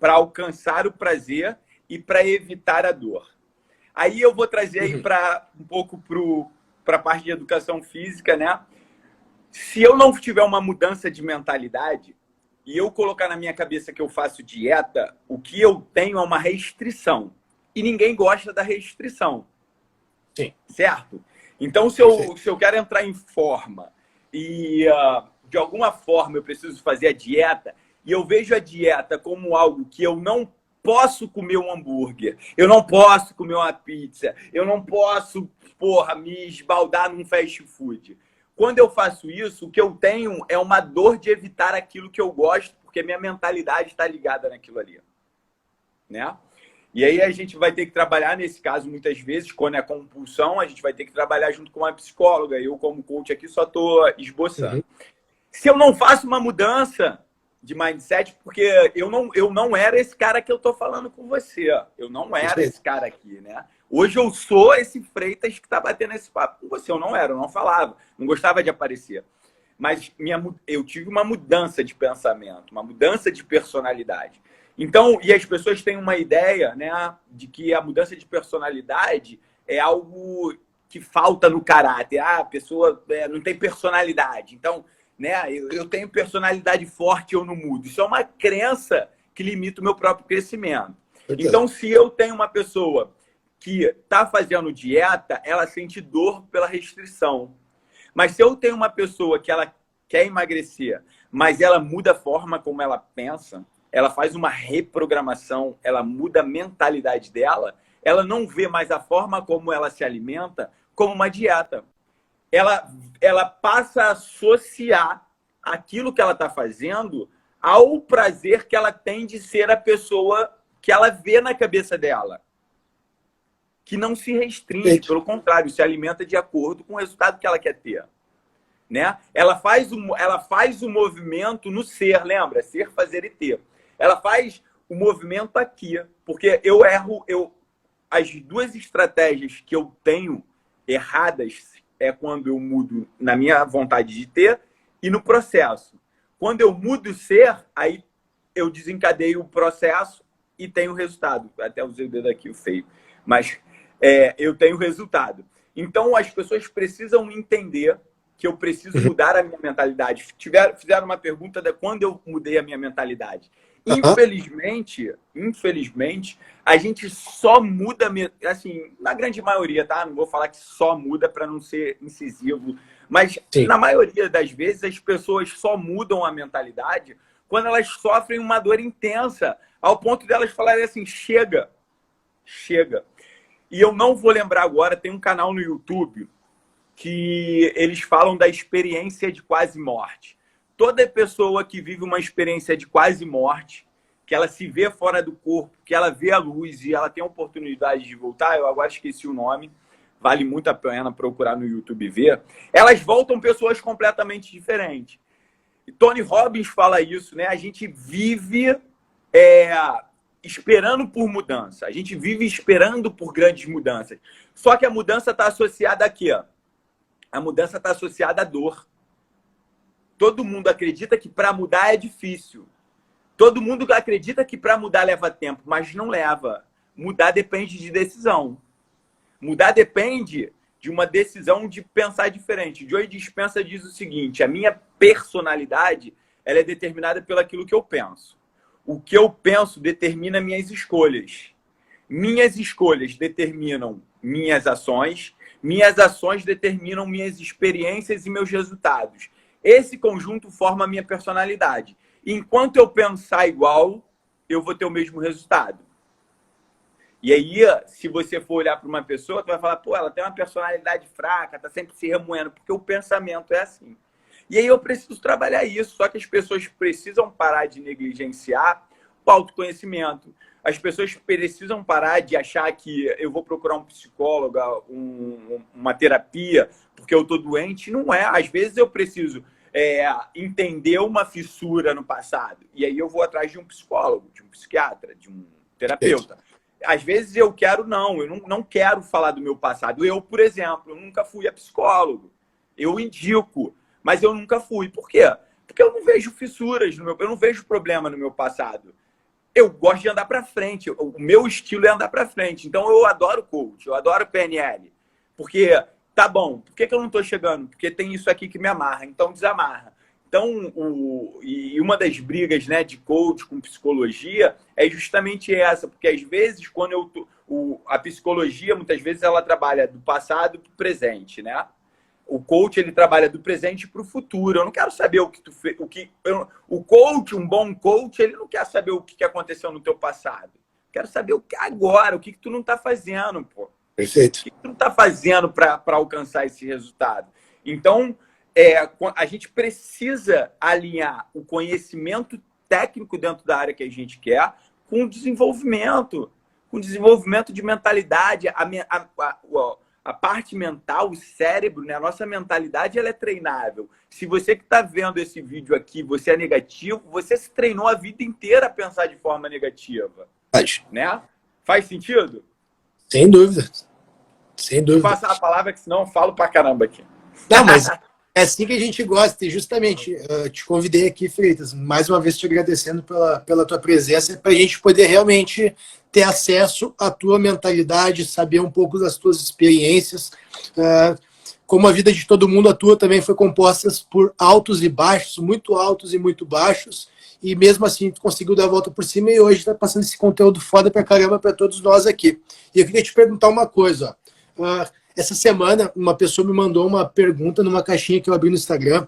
para alcançar o prazer e para evitar a dor. Aí eu vou trazer aí para um pouco para a parte de educação física, né? Se eu não tiver uma mudança de mentalidade e eu colocar na minha cabeça que eu faço dieta, o que eu tenho é uma restrição. E ninguém gosta da restrição. Sim. Certo? Então, se eu quero entrar em forma e, de alguma forma, eu preciso fazer a dieta, e eu vejo a dieta como algo que eu não posso comer um hambúrguer, eu não posso comer uma pizza, eu não posso, me esbaldar num fast food. Quando eu faço isso, o que eu tenho é uma dor de evitar aquilo que eu gosto, porque minha mentalidade está ligada naquilo ali. Né? E aí a gente vai ter que trabalhar, nesse caso, muitas vezes, quando é compulsão, a gente vai ter que trabalhar junto com uma psicóloga. Eu, como coach aqui, só estou esboçando. Se eu não faço uma mudança de mindset, porque eu não era esse cara que eu estou falando com você. Eu não era esse cara aqui, né? Hoje eu sou esse Freitas que está batendo esse papo com você. Eu não falava, não gostava de aparecer. Mas eu tive uma mudança de pensamento, uma mudança de personalidade. Então, e as pessoas têm uma ideia, né, de que a mudança de personalidade é algo que falta no caráter. A pessoa não tem personalidade. Então, né, eu tenho personalidade forte, eu não mudo. Isso é uma crença que limita o meu próprio crescimento. Então, se eu tenho uma pessoa que está fazendo dieta, ela sente dor pela restrição. Mas se eu tenho uma pessoa que ela quer emagrecer, mas ela muda a forma como ela pensa, ela faz uma reprogramação, ela muda a mentalidade dela, ela não vê mais a forma como ela se alimenta como uma dieta. Ela passa a associar aquilo que ela está fazendo ao prazer que ela tem de ser a pessoa que ela vê na cabeça dela. Que não se restringe, pelo contrário, se alimenta de acordo com o resultado que ela quer ter. Né? Ela faz o movimento no ser, lembra? Ser, fazer e ter. Ela faz o movimento aqui, porque eu erro, as duas estratégias que eu tenho erradas é quando eu mudo na minha vontade de ter e no processo. Quando eu mudo o ser, aí eu desencadeio o processo e tenho o resultado. Até usei o dedo aqui, o feio. Mas eu tenho o resultado. Então, as pessoas precisam entender que eu preciso mudar a minha mentalidade. Fizeram uma pergunta de quando eu mudei a minha mentalidade. Infelizmente, a gente só muda, assim, na grande maioria, tá? Não vou falar que só muda para não ser incisivo, mas na maioria das vezes as pessoas só mudam a mentalidade quando elas sofrem uma dor intensa, ao ponto delas falarem assim, chega. E eu não vou lembrar agora, tem um canal no YouTube que eles falam da experiência de quase morte. Toda pessoa que vive uma experiência de quase morte, que ela se vê fora do corpo, que ela vê a luz e ela tem a oportunidade de voltar, eu agora esqueci o nome, vale muito a pena procurar no YouTube e ver, elas voltam pessoas completamente diferentes. E Tony Robbins fala isso, né? A gente vive esperando por mudança, a gente vive esperando por grandes mudanças. Só que a mudança está associada aqui, ó. A mudança está associada à dor. Todo mundo acredita que para mudar é difícil. Todo mundo acredita que para mudar leva tempo, mas não leva. Mudar depende de decisão. Mudar depende de uma decisão de pensar diferente. Joe Dispenza diz o seguinte, a minha personalidade ela é determinada pelo aquilo que eu penso. O que eu penso determina minhas escolhas. Minhas escolhas determinam minhas ações determinam minhas experiências e meus resultados. Esse conjunto forma a minha personalidade. Enquanto eu pensar igual, eu vou ter o mesmo resultado. E aí, se você for olhar para uma pessoa, tu vai falar, pô, ela tem uma personalidade fraca, tá sempre se remoendo, porque o pensamento é assim. E aí eu preciso trabalhar isso, só que as pessoas precisam parar de negligenciar o autoconhecimento. As pessoas precisam parar de achar que eu vou procurar um psicólogo, uma terapia, porque eu estou doente. Não é. Às vezes eu preciso entender uma fissura no passado. E aí eu vou atrás de um psicólogo, de um psiquiatra, de um terapeuta. Às vezes eu não quero falar do meu passado. Eu, por exemplo, eu nunca fui a psicólogo. Eu indico, mas eu nunca fui. Por quê? Porque eu não vejo fissuras, eu não vejo problema no meu passado. eu gosto de andar para frente. O meu estilo é andar para frente. Então, eu adoro coach, eu adoro PNL. Porque, tá bom, por que eu não estou chegando? Porque tem isso aqui que me amarra, então desamarra. Então, e uma das brigas, né, de coach com psicologia é justamente essa, porque às vezes, quando a psicologia, muitas vezes, ela trabalha do passado para o presente, né? O coach, ele trabalha do presente para o futuro. Eu não quero saber o que tu fez. O coach, um bom coach, ele não quer saber o que aconteceu no teu passado. Quero saber o que agora, o que tu não está fazendo, pô. Perfeito. O que tu não está fazendo para alcançar esse resultado? Então, a gente precisa alinhar o conhecimento técnico dentro da área que a gente quer com o desenvolvimento de mentalidade. A parte mental, o cérebro, né? A nossa mentalidade, ela é treinável. Se você que está vendo esse vídeo aqui, você é negativo, você se treinou a vida inteira a pensar de forma negativa. Né? Faz sentido? Sem dúvida. Sem dúvida. Vou passar a palavra, que senão eu falo pra caramba aqui. Não, mas é assim que a gente gosta. E justamente, te convidei aqui, Freitas, mais uma vez te agradecendo pela tua presença, para a gente poder realmente ter acesso à tua mentalidade, saber um pouco das tuas experiências. Como a vida de todo mundo, a tua também foi composta por altos e baixos, muito altos e muito baixos, e mesmo assim tu conseguiu dar a volta por cima e hoje está passando esse conteúdo foda pra caramba para todos nós aqui. E eu queria te perguntar uma coisa, ó. Essa semana, uma pessoa me mandou uma pergunta numa caixinha que eu abri no Instagram,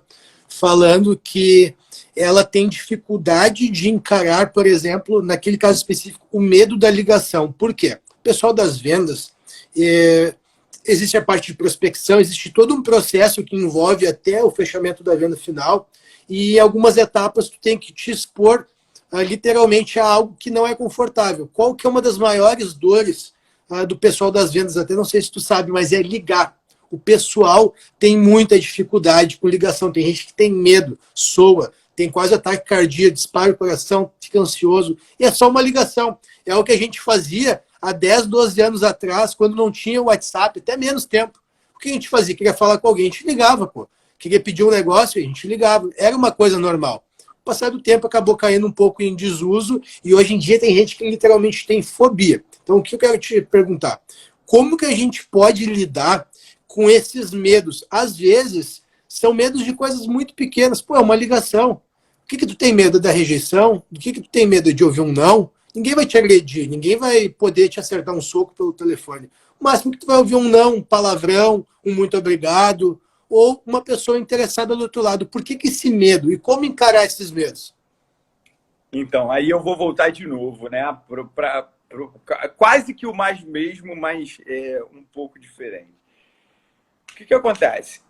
falando que ela tem dificuldade de encarar, por exemplo, naquele caso específico, o medo da ligação. Por quê? O pessoal das vendas, existe a parte de prospecção, existe todo um processo que envolve até o fechamento da venda final, e em algumas etapas tu tem que te expor literalmente a algo que não é confortável. Qual que é uma das maiores dores do pessoal das vendas? Até não sei se tu sabe, mas é ligar. O pessoal tem muita dificuldade com ligação, tem gente que tem medo, soa, tem quase ataque cardíaco, dispara o coração, fica ansioso, e é só uma ligação. É o que a gente fazia há 10, 12 anos atrás, quando não tinha o WhatsApp, até menos tempo. O que a gente fazia? Queria falar com alguém, a gente ligava, pô. Queria pedir um negócio, a gente ligava. Era uma coisa normal. O passar do tempo acabou caindo um pouco em desuso, e hoje em dia tem gente que literalmente tem fobia. Então, o que eu quero te perguntar? Como que a gente pode lidar com esses medos? Às vezes, são medos de coisas muito pequenas. Pô, é uma ligação. O que tu tem medo da rejeição? Do que tu tem medo de ouvir um não? Ninguém vai te agredir, ninguém vai poder te acertar um soco pelo telefone. O máximo que tu vai ouvir um não, um palavrão, um muito obrigado, ou uma pessoa interessada do outro lado. Por que esse medo? E como encarar esses medos? Então, aí eu vou voltar de novo, né? Quase que o mais mesmo, mas um pouco diferente. O que acontece?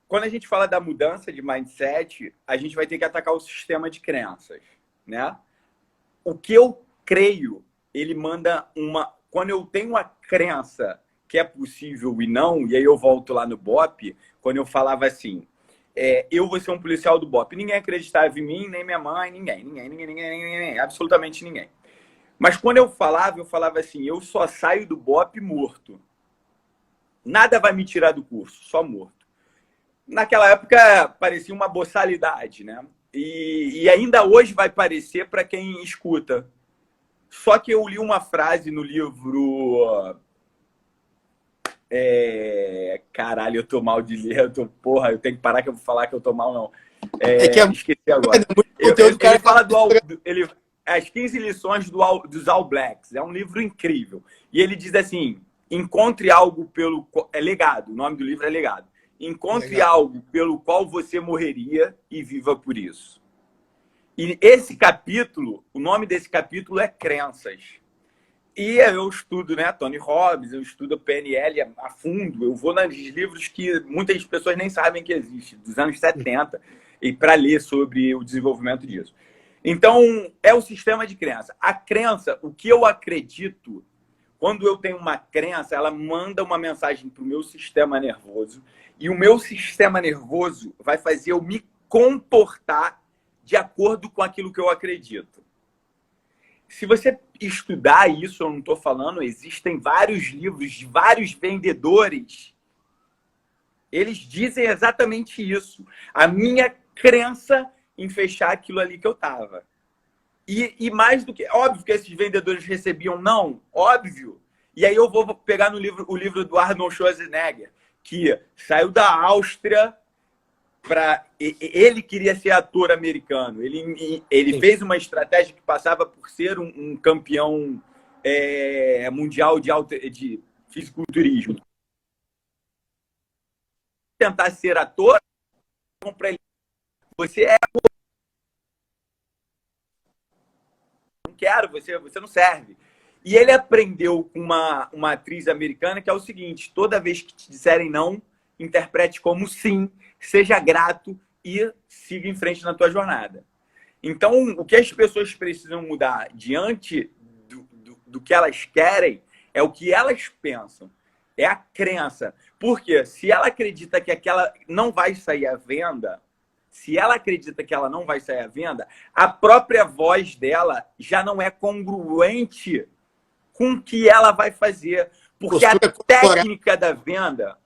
Quando a gente fala da mudança de mindset, a gente vai ter que atacar o sistema de crenças, né? O que eu creio, ele manda uma... Quando eu tenho uma crença que é possível e não, e aí eu volto lá no BOP, quando eu falava assim, eu vou ser um policial do BOP. Ninguém acreditava em mim, nem minha mãe, ninguém, absolutamente ninguém. Mas quando eu falava assim, eu só saio do BOP morto. Nada vai me tirar do curso, só morto. Naquela época parecia uma boçalidade, né? E ainda hoje vai parecer para quem escuta. Só que eu li uma frase no livro... Caralho, eu tô mal de ler. Eu tenho que parar que eu vou falar que eu tô mal, não. Esqueci agora. Ele fala as 15 lições dos All Blacks. É um livro incrível. E ele diz assim, encontre algo pelo... legado, o nome do livro é Legado. Encontre algo pelo qual você morreria e viva por isso. E esse capítulo, o nome desse capítulo é Crenças. E eu estudo, né, Tony Robbins, eu estudo PNL a fundo, eu vou nos livros que muitas pessoas nem sabem que existem, dos anos 70, e para ler sobre o desenvolvimento disso. Então, é o sistema de crença. A crença, o que eu acredito, quando eu tenho uma crença, ela manda uma mensagem para o meu sistema nervoso, e o meu sistema nervoso vai fazer eu me comportar de acordo com aquilo que eu acredito. Se você estudar isso, eu não estou falando, existem vários livros de vários vendedores. Eles dizem exatamente isso. A minha crença em fechar aquilo ali que eu estava. E mais do que... Óbvio que esses vendedores recebiam não, óbvio. E aí eu vou pegar o livro do Arnold Schwarzenegger, que saiu da Áustria para... Ele queria ser ator americano. Ele fez uma estratégia que passava por ser um campeão mundial de fisiculturismo. Tentar ser ator, para ele, você não quero, você não serve. E ele aprendeu com uma atriz americana que é o seguinte: toda vez que te disserem não, interprete como sim, seja grato e siga em frente na tua jornada. Então, o que as pessoas precisam mudar diante do que elas querem é o que elas pensam. É a crença. Porque se ela acredita que aquela não vai sair à venda, a própria voz dela já não é congruente com o que ela vai fazer. Porque a técnica da venda...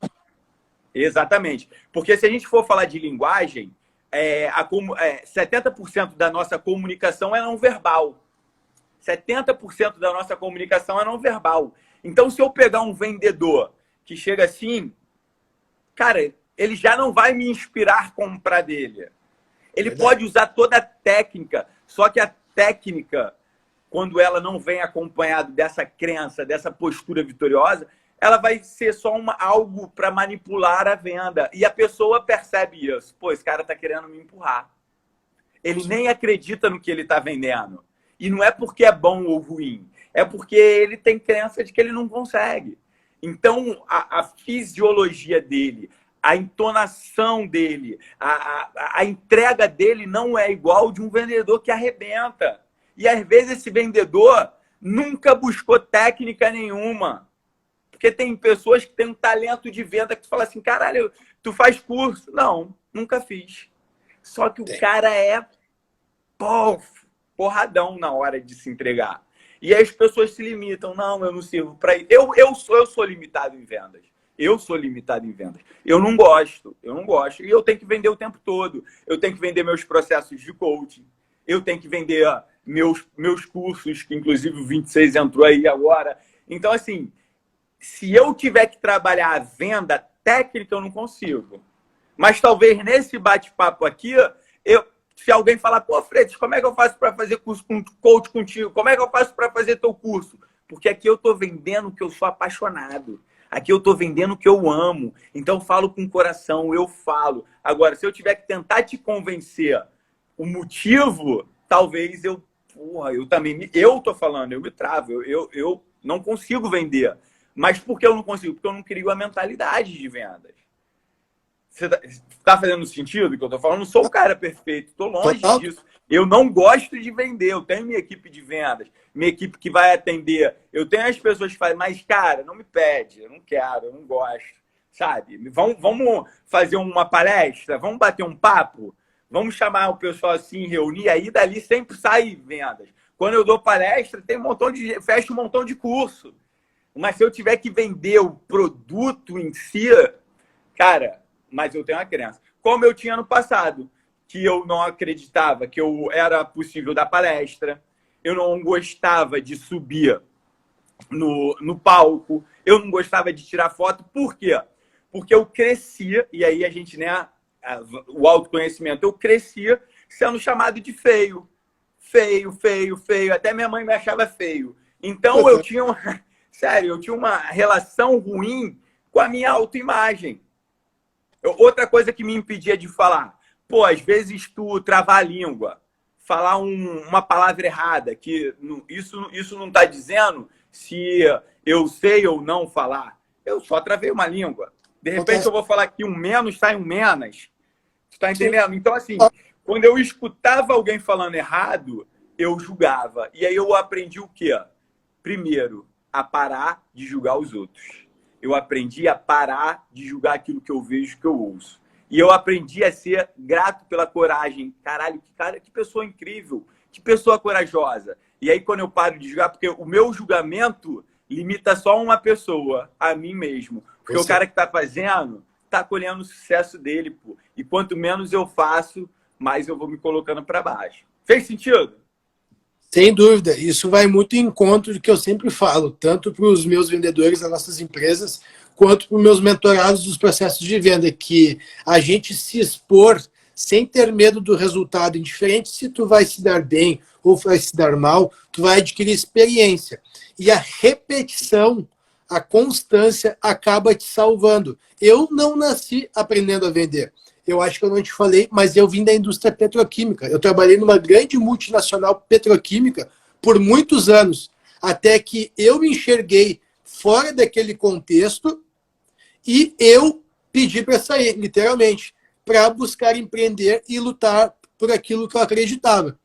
Exatamente. Porque se a gente for falar de linguagem, 70% da nossa comunicação é não verbal. 70% da nossa comunicação é não verbal. Então, se eu pegar um vendedor que chega assim, cara, ele já não vai me inspirar a comprar dele. Ele pode usar toda a técnica, só que a técnica, quando ela não vem acompanhada dessa crença, dessa postura vitoriosa, ela vai ser só algo para manipular a venda. E a pessoa percebe isso. Pô, esse cara está querendo me empurrar. Ele nem acredita no que ele está vendendo. E não é porque é bom ou ruim. É porque ele tem crença de que ele não consegue. Então, a fisiologia dele, a entonação dele, a entrega dele não é igual de um vendedor que arrebenta. E, às vezes, esse vendedor nunca buscou técnica nenhuma. Porque tem pessoas que têm um talento de venda que tu fala assim, caralho, tu faz curso? Não, nunca fiz. Só que o cara é porradão na hora de se entregar. E aí as pessoas se limitam. Não, eu não sirvo para isso. Eu sou limitado em vendas. Eu sou limitado em vendas. Eu não gosto. E eu tenho que vender o tempo todo. Eu tenho que vender meus processos de coaching. Eu tenho que vender meus cursos, que inclusive o 26 entrou aí agora. Então, assim, se eu tiver que trabalhar a venda técnica, eu não consigo. Mas talvez nesse bate-papo aqui, se alguém falar, pô, Freitas, como é que eu faço para fazer curso com coach contigo? Como é que eu faço para fazer teu curso? Porque aqui eu estou vendendo o que eu sou apaixonado. Aqui eu estou vendendo o que eu amo. Então, eu falo com o coração, eu falo. Agora, se eu tiver que tentar te convencer o motivo, talvez eu estou falando, eu me travo. Eu não consigo vender. Mas por que eu não consigo? Porque eu não crio a mentalidade de vendas. Você tá fazendo sentido o que eu tô falando? Eu não sou o cara perfeito, estou longe disso. Eu não gosto de vender, eu tenho minha equipe de vendas, minha equipe que vai atender. Eu tenho as pessoas que falam, mas, cara, não me pede, eu não quero, eu não gosto, sabe? Vamos fazer uma palestra, vamos bater um papo, vamos chamar o pessoal assim, reunir, aí dali sempre sai vendas. Quando eu dou palestra, fecho um montão de curso. Mas se eu tiver que vender o produto em si, cara... Mas eu tenho uma crença. Como eu tinha no passado, que eu não acreditava que eu era possível dar palestra, eu não gostava de subir no palco, eu não gostava de tirar foto. Por quê? Porque eu crescia, e aí a gente, né, o autoconhecimento, eu crescia sendo chamado de feio. Feio. Até minha mãe me achava feio. Então eu tinha eu tinha uma relação ruim com a minha autoimagem. Outra coisa que me impedia de falar, pô, às vezes tu travar a língua, falar uma palavra errada, que isso não está dizendo se eu sei ou não falar. Eu só travei uma língua. De repente eu vou falar aqui um menos, sai um menos. Tu tá entendendo? Então, assim, quando eu escutava alguém falando errado, eu julgava. E aí eu aprendi o quê? Primeiro, a parar de julgar os outros. Eu aprendi a parar de julgar aquilo que eu vejo, que eu ouço. E eu aprendi a ser grato pela coragem. Caralho, que pessoa incrível, que pessoa corajosa. E aí, quando eu paro de julgar, porque o meu julgamento limita só uma pessoa, a mim mesmo. Porque o cara que está fazendo, está colhendo o sucesso dele, pô. E quanto menos eu faço, mais eu vou me colocando para baixo. Fez sentido? Sem dúvida, isso vai muito em encontro do que eu sempre falo, tanto para os meus vendedores das nossas empresas, quanto para os meus mentorados dos processos de venda, que a gente se expor sem ter medo do resultado, indiferente se tu vai se dar bem ou vai se dar mal, tu vai adquirir experiência. E a repetição, a constância acaba te salvando. Eu não nasci aprendendo a vender. Eu acho que eu não te falei, mas eu vim da indústria petroquímica. Eu trabalhei numa grande multinacional petroquímica por muitos anos, até que eu me enxerguei fora daquele contexto e eu pedi para sair, literalmente, para buscar empreender e lutar por aquilo que eu acreditava.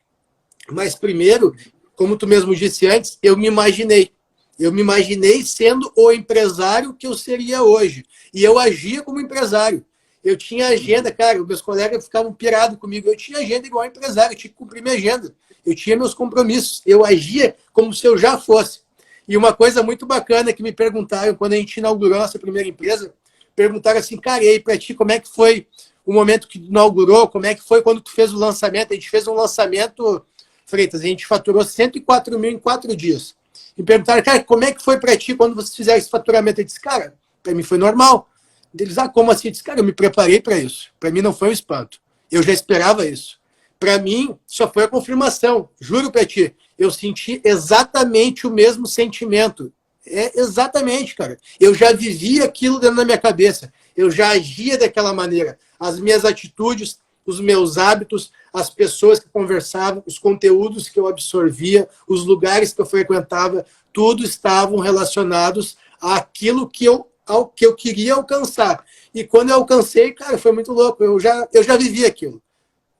Mas primeiro, como tu mesmo disse antes, eu me imaginei. Eu me imaginei sendo o empresário que eu seria hoje. E eu agia como empresário. Eu tinha agenda, cara, meus colegas ficavam pirados comigo. Eu tinha agenda igual empresário, eu tinha que cumprir minha agenda. Eu tinha meus compromissos. Eu agia como se eu já fosse. E uma coisa muito bacana que me perguntaram quando a gente inaugurou a nossa primeira empresa, perguntaram assim, cara, e aí pra ti, como é que foi o momento que inaugurou? Como é que foi quando tu fez o lançamento? A gente fez um lançamento, Freitas, a gente faturou 104 mil em 4 dias. E perguntaram, cara, como é que foi pra ti quando você fizer esse faturamento? Eu disse, cara, pra mim foi normal. Eles, como assim? Eu disse, cara, eu me preparei para isso. Para mim não foi um espanto. Eu já esperava isso. Para mim, só foi a confirmação. Juro para ti, eu senti exatamente o mesmo sentimento. É exatamente, cara. Eu já vivia aquilo dentro da minha cabeça. Eu já agia daquela maneira. As minhas atitudes, os meus hábitos, as pessoas que conversavam, os conteúdos que eu absorvia, os lugares que eu frequentava, tudo estavam relacionados àquilo que ao que eu queria alcançar. E quando eu alcancei, cara, foi muito louco. Eu já vivi aquilo.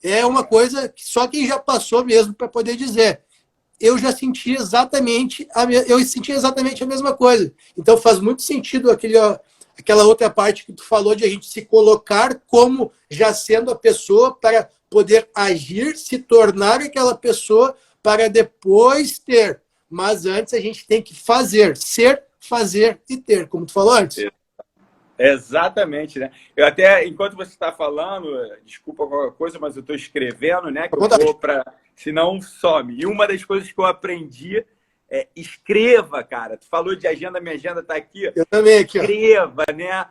É uma coisa que só quem já passou mesmo para poder dizer. Eu já senti exatamente a mesma coisa. Então faz muito sentido aquela outra parte que tu falou de a gente se colocar como já sendo a pessoa para poder agir, se tornar aquela pessoa para depois ter. Mas antes a gente tem que ser, fazer e ter, como tu falou antes. Exatamente, né? Eu até, enquanto você está falando, desculpa qualquer coisa, mas eu estou escrevendo, né? Que eu vou para... Senão some. E uma das coisas que eu aprendi é escreva, cara. Tu falou de agenda, minha agenda está aqui. Eu também aqui, escreva, né?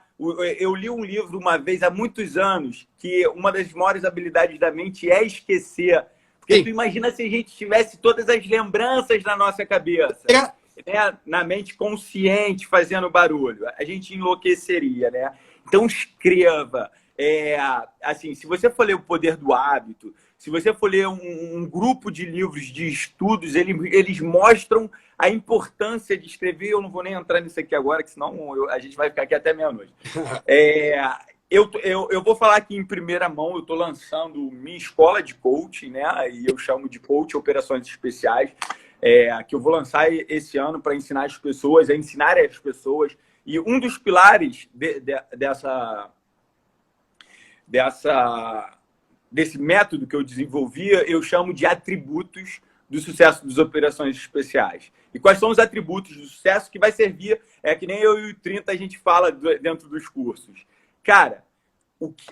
Eu li um livro uma vez, há muitos anos, que uma das maiores habilidades da mente é esquecer. Porque tu imagina se a gente tivesse todas as lembranças na nossa cabeça. Né, na mente consciente fazendo barulho, a gente enlouqueceria, né? Então escreva. Assim, se você for ler O Poder do Hábito, se você for ler um grupo de livros de estudos, eles mostram a importância de escrever. Eu não vou nem entrar nisso aqui agora, que senão a gente vai ficar aqui até meia-noite. Eu vou falar aqui em primeira mão. Eu estou lançando minha escola de coaching, né? E eu chamo de Coach Operações Especiais. Que eu vou lançar esse ano para ensinar as pessoas, a ensinar as pessoas. E um dos pilares desse método que eu desenvolvia, eu chamo de atributos do sucesso das operações especiais. E quais são os atributos do sucesso que vai servir? Que nem eu e o 30 a gente fala dentro dos cursos. Cara,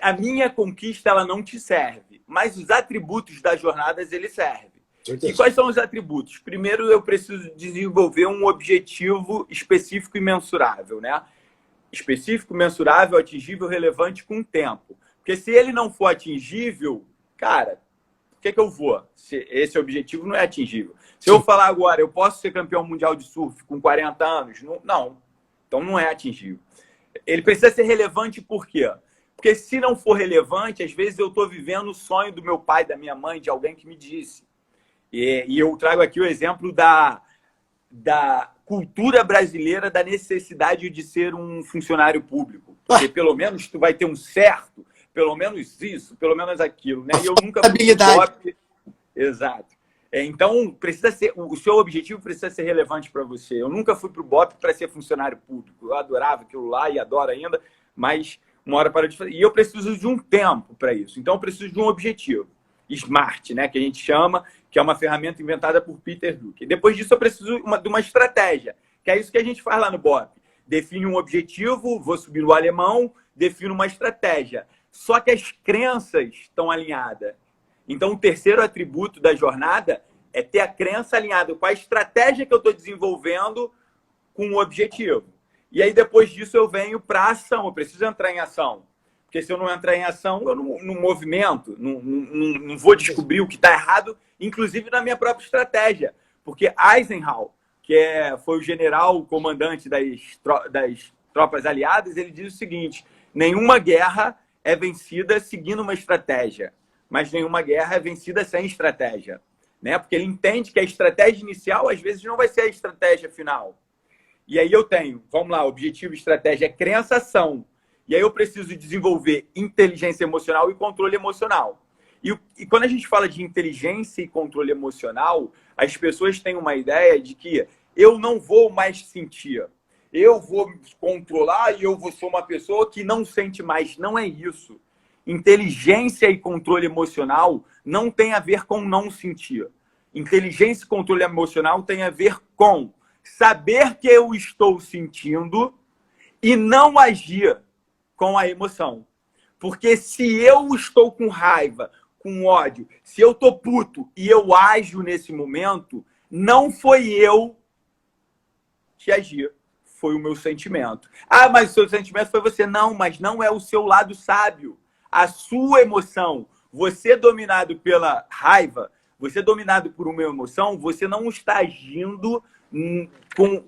a minha conquista ela não te serve, mas os atributos das jornadas eles servem. E quais são os atributos? Primeiro, eu preciso desenvolver um objetivo específico e mensurável, né? Específico, mensurável, atingível, relevante com o tempo. Porque se ele não for atingível, cara, o que eu vou? Se esse objetivo não é atingível. Se eu falar agora, eu posso ser campeão mundial de surf com 40 anos? Não. Então não é atingível. Ele precisa ser relevante por quê? Porque se não for relevante, às vezes eu estou vivendo o sonho do meu pai, da minha mãe, de alguém que me disse. E eu trago aqui o exemplo da cultura brasileira da necessidade de ser um funcionário público. Porque pelo menos tu vai ter um certo, pelo menos isso, pelo menos aquilo, né? E eu nunca fui pro BOP. Exato. Então, o seu objetivo precisa ser relevante para você. Eu nunca fui para o BOP para ser funcionário público. Eu adorava aquilo lá e adoro ainda, mas uma hora para de fazer. E eu preciso de um tempo para isso. Então, eu preciso de um objetivo. SMART, né, que a gente chama, que é uma ferramenta inventada por Peter Drucker. Depois disso, eu preciso de uma estratégia, que é isso que a gente faz lá no BOP. Define um objetivo, vou subir no alemão, defino uma estratégia. Só que as crenças estão alinhadas. Então, o terceiro atributo da jornada É ter a crença alinhada com a estratégia que eu estou desenvolvendo com o objetivo. E aí, depois disso, eu venho para a ação. Eu preciso entrar em ação. Porque se eu não entrar em ação, eu não movimento, não vou descobrir o que está errado, inclusive na minha própria estratégia. Porque Eisenhower, foi o general, o comandante das tropas aliadas, ele diz o seguinte: nenhuma guerra é vencida seguindo uma estratégia, mas nenhuma guerra é vencida sem estratégia. Né? Porque ele entende que a estratégia inicial, às vezes, não vai ser a estratégia final. E aí eu tenho, vamos lá, objetivo, estratégia, crença, ação. E aí eu preciso desenvolver inteligência emocional e controle emocional. E quando a gente fala de inteligência e controle emocional, as pessoas têm uma ideia de que eu não vou mais sentir. Eu vou controlar e eu vou ser uma pessoa que não sente mais. Não é isso. Inteligência e controle emocional não tem a ver com não sentir. Inteligência e controle emocional tem a ver com saber que eu estou sentindo e não agir com a emoção. Porque se eu estou com raiva, com ódio, se eu estou puto e eu ajo nesse momento, não foi eu que agi, foi o meu sentimento. Ah, mas o seu sentimento foi você. Não, mas não é o seu lado sábio. A sua emoção, você dominado pela raiva, você dominado por uma emoção, você não está agindo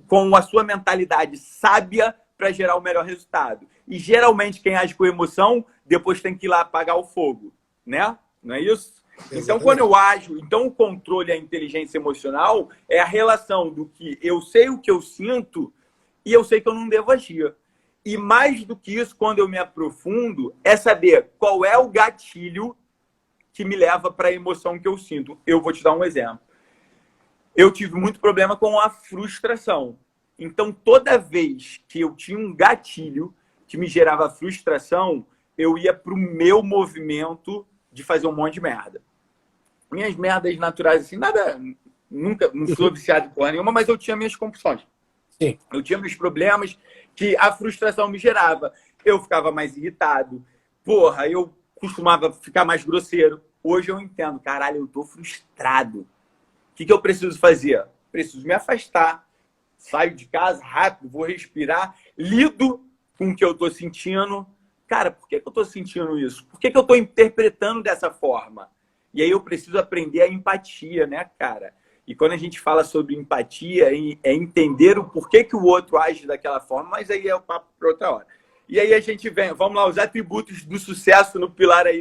com a sua mentalidade sábia para gerar o melhor resultado. E geralmente quem age com emoção, depois tem que ir lá apagar o fogo, né? Não é isso? Exatamente. Então, quando eu ajo, então o controle, a inteligência emocional é a relação do que eu sei o que eu sinto e eu sei que eu não devo agir. E mais do que isso, quando eu me aprofundo, é saber qual é o gatilho que me leva para a emoção que eu sinto. Eu vou te dar um exemplo. Eu tive muito problema com a frustração. Então, toda vez que eu tinha um gatilho que me gerava frustração, eu ia para o meu movimento de fazer um monte de merda. Minhas merdas naturais, assim, nada... Nunca, não sou viciado em porra nenhuma, mas eu tinha minhas compulsões. Sim. Eu tinha meus problemas que a frustração me gerava. Eu ficava mais irritado. Porra, eu costumava ficar mais grosseiro. Hoje eu entendo. Caralho, eu tô frustrado. O que eu preciso fazer? Preciso me afastar. Saio de casa rápido, vou respirar. Lido com o que eu tô sentindo. Cara, por que eu tô sentindo isso? Por que eu tô interpretando dessa forma? E aí eu preciso aprender a empatia, né, cara? E quando a gente fala sobre empatia, é entender o porquê que o outro age daquela forma, mas aí é o papo para outra hora. E aí a gente vem, vamos lá, os atributos do sucesso no pilar aí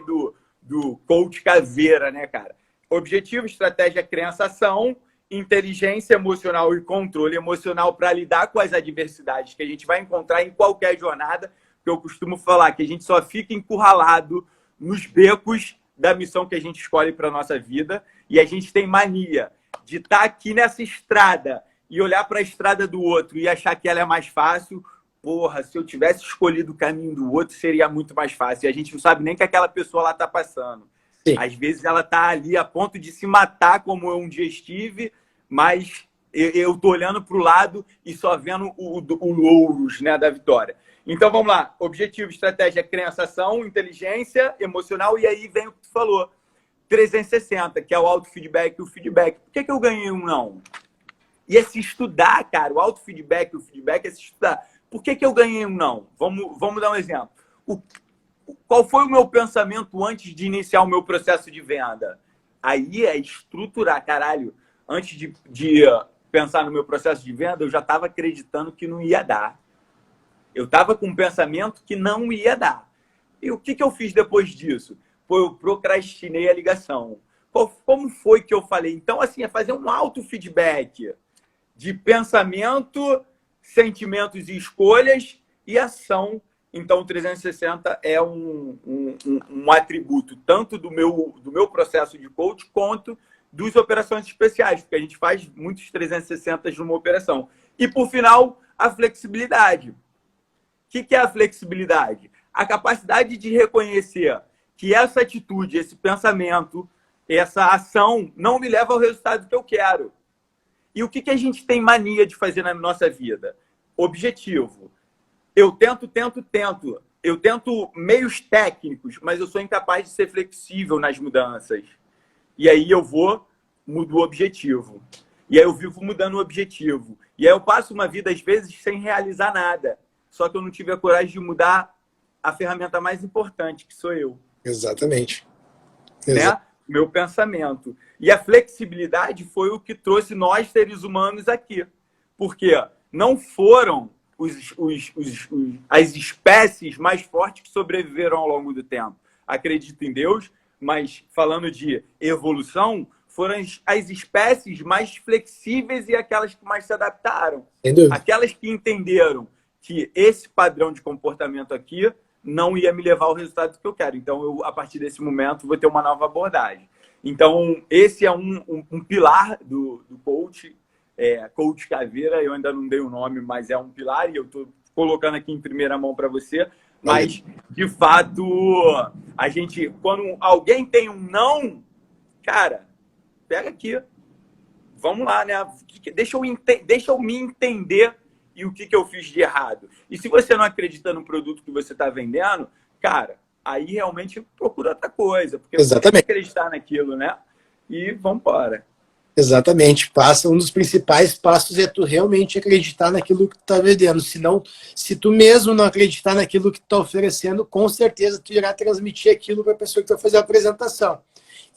do coach Caveira, né, cara? Objetivo, estratégia, crença, ação, inteligência emocional e controle emocional para lidar com as adversidades que a gente vai encontrar em qualquer jornada, que eu costumo falar que a gente só fica encurralado nos becos da missão que a gente escolhe para a nossa vida, e a gente tem mania de estar aqui nessa estrada e olhar para a estrada do outro e achar que ela é mais fácil. Porra, se eu tivesse escolhido o caminho do outro, seria muito mais fácil. E a gente não sabe nem que aquela pessoa lá está passando. Sim. Às vezes ela está ali a ponto de se matar, como eu um dia estive, mas eu estou olhando para o lado e só vendo o louros, né, da vitória. Então, vamos lá. Objetivo, estratégia, crença, ação, inteligência emocional. E aí vem o que tu falou. 360, que é o autofeedback e o feedback. Por que eu ganhei um não? E é se estudar, cara. O autofeedback e o feedback é se estudar. Por que eu ganhei um não? Vamos dar um exemplo. Qual foi o meu pensamento antes de iniciar o meu processo de venda? Aí é estruturar, caralho. Antes de pensar no meu processo de venda, eu já estava acreditando que não ia dar. Eu estava com um pensamento que não ia dar. E o que eu fiz depois disso? Eu procrastinei a ligação. Como foi que eu falei? Então, assim, é fazer um auto-feedback de pensamento, sentimentos e escolhas e ação. Então, o 360 é um atributo tanto do meu processo de coach quanto dos operações especiais, porque a gente faz muitos 360 numa operação. E, por final, a flexibilidade. O que é a flexibilidade? A capacidade de reconhecer que essa atitude, esse pensamento, essa ação não me leva ao resultado que eu quero. E o que a gente tem mania de fazer na nossa vida? Objetivo. Eu tento. Eu tento meios técnicos, mas eu sou incapaz de ser flexível nas mudanças. E aí eu vou mudo o objetivo. E aí eu vivo mudando o objetivo. E aí eu passo uma vida, às vezes, sem realizar nada. Só que eu não tive a coragem de mudar a ferramenta mais importante, que sou eu. Exatamente. Né? Meu pensamento. E a flexibilidade foi o que trouxe nós, seres humanos, aqui. Porque não foram as espécies mais fortes que sobreviveram ao longo do tempo. Acredito em Deus, mas falando de evolução, foram as espécies mais flexíveis e aquelas que mais se adaptaram. Aquelas que entenderam que esse padrão de comportamento aqui não ia me levar ao resultado que eu quero. Então, eu, a partir desse momento, vou ter uma nova abordagem. Então, esse é um pilar do coach, Coach Caveira. Eu ainda não dei o nome, mas é um pilar e eu estou colocando aqui em primeira mão para você. Mas, de fato, a gente, quando alguém tem um não, cara, pega aqui. Vamos lá, né? Deixa eu me entender e o que eu fiz de errado. E se você não acredita no produto que você está vendendo, cara, aí realmente procura outra coisa. Porque você tem que acreditar naquilo, né? E vamos embora. Exatamente. Um dos principais passos é tu realmente acreditar naquilo que tu está vendendo. Senão, se tu mesmo não acreditar naquilo que tu está oferecendo, com certeza tu irá transmitir aquilo para a pessoa que vai fazer a apresentação.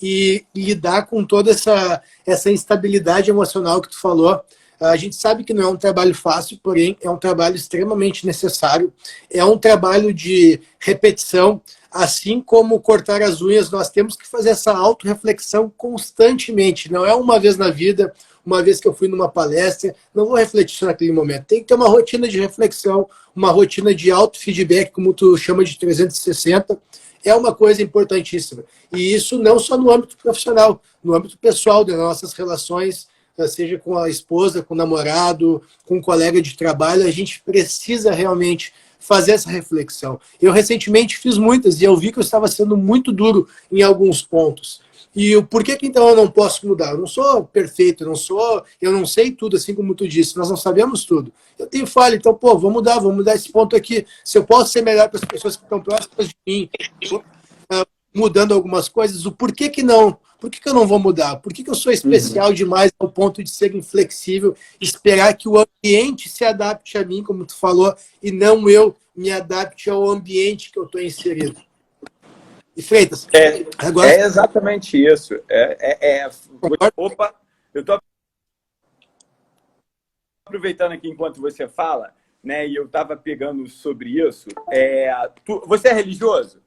E lidar com toda essa instabilidade emocional que tu falou. A gente sabe que não é um trabalho fácil, porém é um trabalho extremamente necessário. É um trabalho de repetição. Assim como cortar as unhas, nós temos que fazer essa autorreflexão constantemente. Não é uma vez na vida, uma vez que eu fui numa palestra, não vou refletir naquele momento. Tem que ter uma rotina de reflexão, uma rotina de auto-feedback, como tu chama de 360. É uma coisa importantíssima. E isso não só no âmbito profissional, no âmbito pessoal, das nossas relações, seja com a esposa, com o namorado, com um colega de trabalho, a gente precisa realmente fazer essa reflexão. Eu recentemente fiz muitas e eu vi que eu estava sendo muito duro em alguns pontos. E o porquê que então eu não posso mudar? Eu não sou perfeito, eu não sei tudo, assim como tu disse, nós não sabemos tudo. Eu tenho falha, então, vou mudar esse ponto aqui. Se eu posso ser melhor para as pessoas que estão próximas de mim, mudando algumas coisas, o porquê que não? Por que eu não vou mudar? Por que eu sou especial demais ao ponto de ser inflexível, esperar que o ambiente se adapte a mim, como tu falou, e não eu me adapte ao ambiente que eu estou inserido? E Freitas, agora... É exatamente isso. Opa, eu estou aproveitando aqui enquanto você fala, né? E eu estava pegando sobre isso. Você é religioso?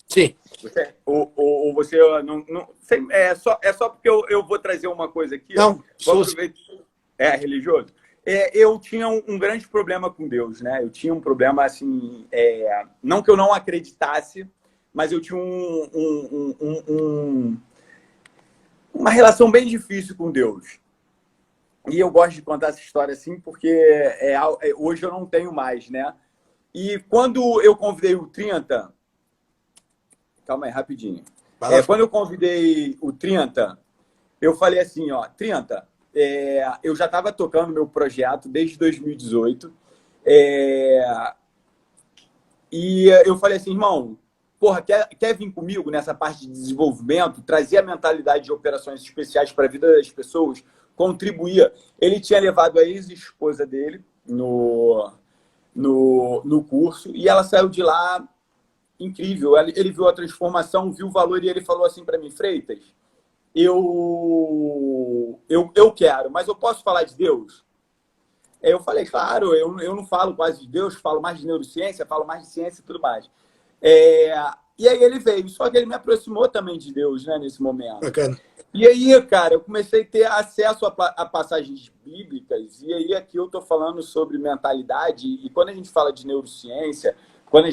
Sim. Ou você não é só porque eu vou trazer uma coisa aqui. Não, sou religioso. Eu tinha um grande problema com Deus, né? Eu tinha um problema assim, não que eu não acreditasse, mas eu tinha uma relação bem difícil com Deus. E eu gosto de contar essa história assim porque hoje eu não tenho mais, né? E quando eu convidei o 30... Calma aí, rapidinho. Quando eu convidei o 30, eu falei assim, ó, 30, eu já estava tocando meu projeto desde 2018. E eu falei assim, irmão, porra, quer vir comigo nessa parte de desenvolvimento, trazer a mentalidade de operações especiais para a vida das pessoas, contribuir. Ele tinha levado a ex-esposa dele no curso e ela saiu de lá incrível. Ele viu a transformação, viu o valor e ele falou assim para mim, Freitas, eu quero, mas eu posso falar de Deus? Eu falei, claro, eu não falo quase de Deus, falo mais de neurociência, falo mais de ciência e tudo mais. E aí ele veio, só que ele me aproximou também de Deus, né, nesse momento. Bacana. E aí, cara, eu comecei a ter acesso a passagens bíblicas, e aí aqui eu estou falando sobre mentalidade, e quando a gente fala de neurociência, quando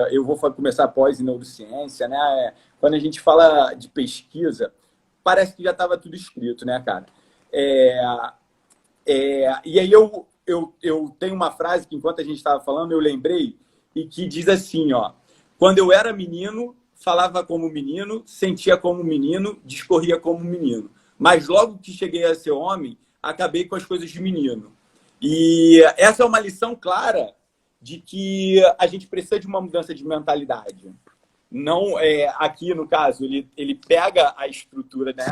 eu vou começar pós em neurociência, né? Quando a gente fala de pesquisa, parece que já estava tudo escrito, né, cara? E aí eu tenho uma frase que, enquanto a gente estava falando, eu lembrei, e que diz assim, ó, quando eu era menino, falava como menino, sentia como menino, discorria como menino. Mas logo que cheguei a ser homem, acabei com as coisas de menino. E essa é uma lição clara de que a gente precisa de uma mudança de mentalidade. Não, aqui no caso, ele pega a estrutura, né,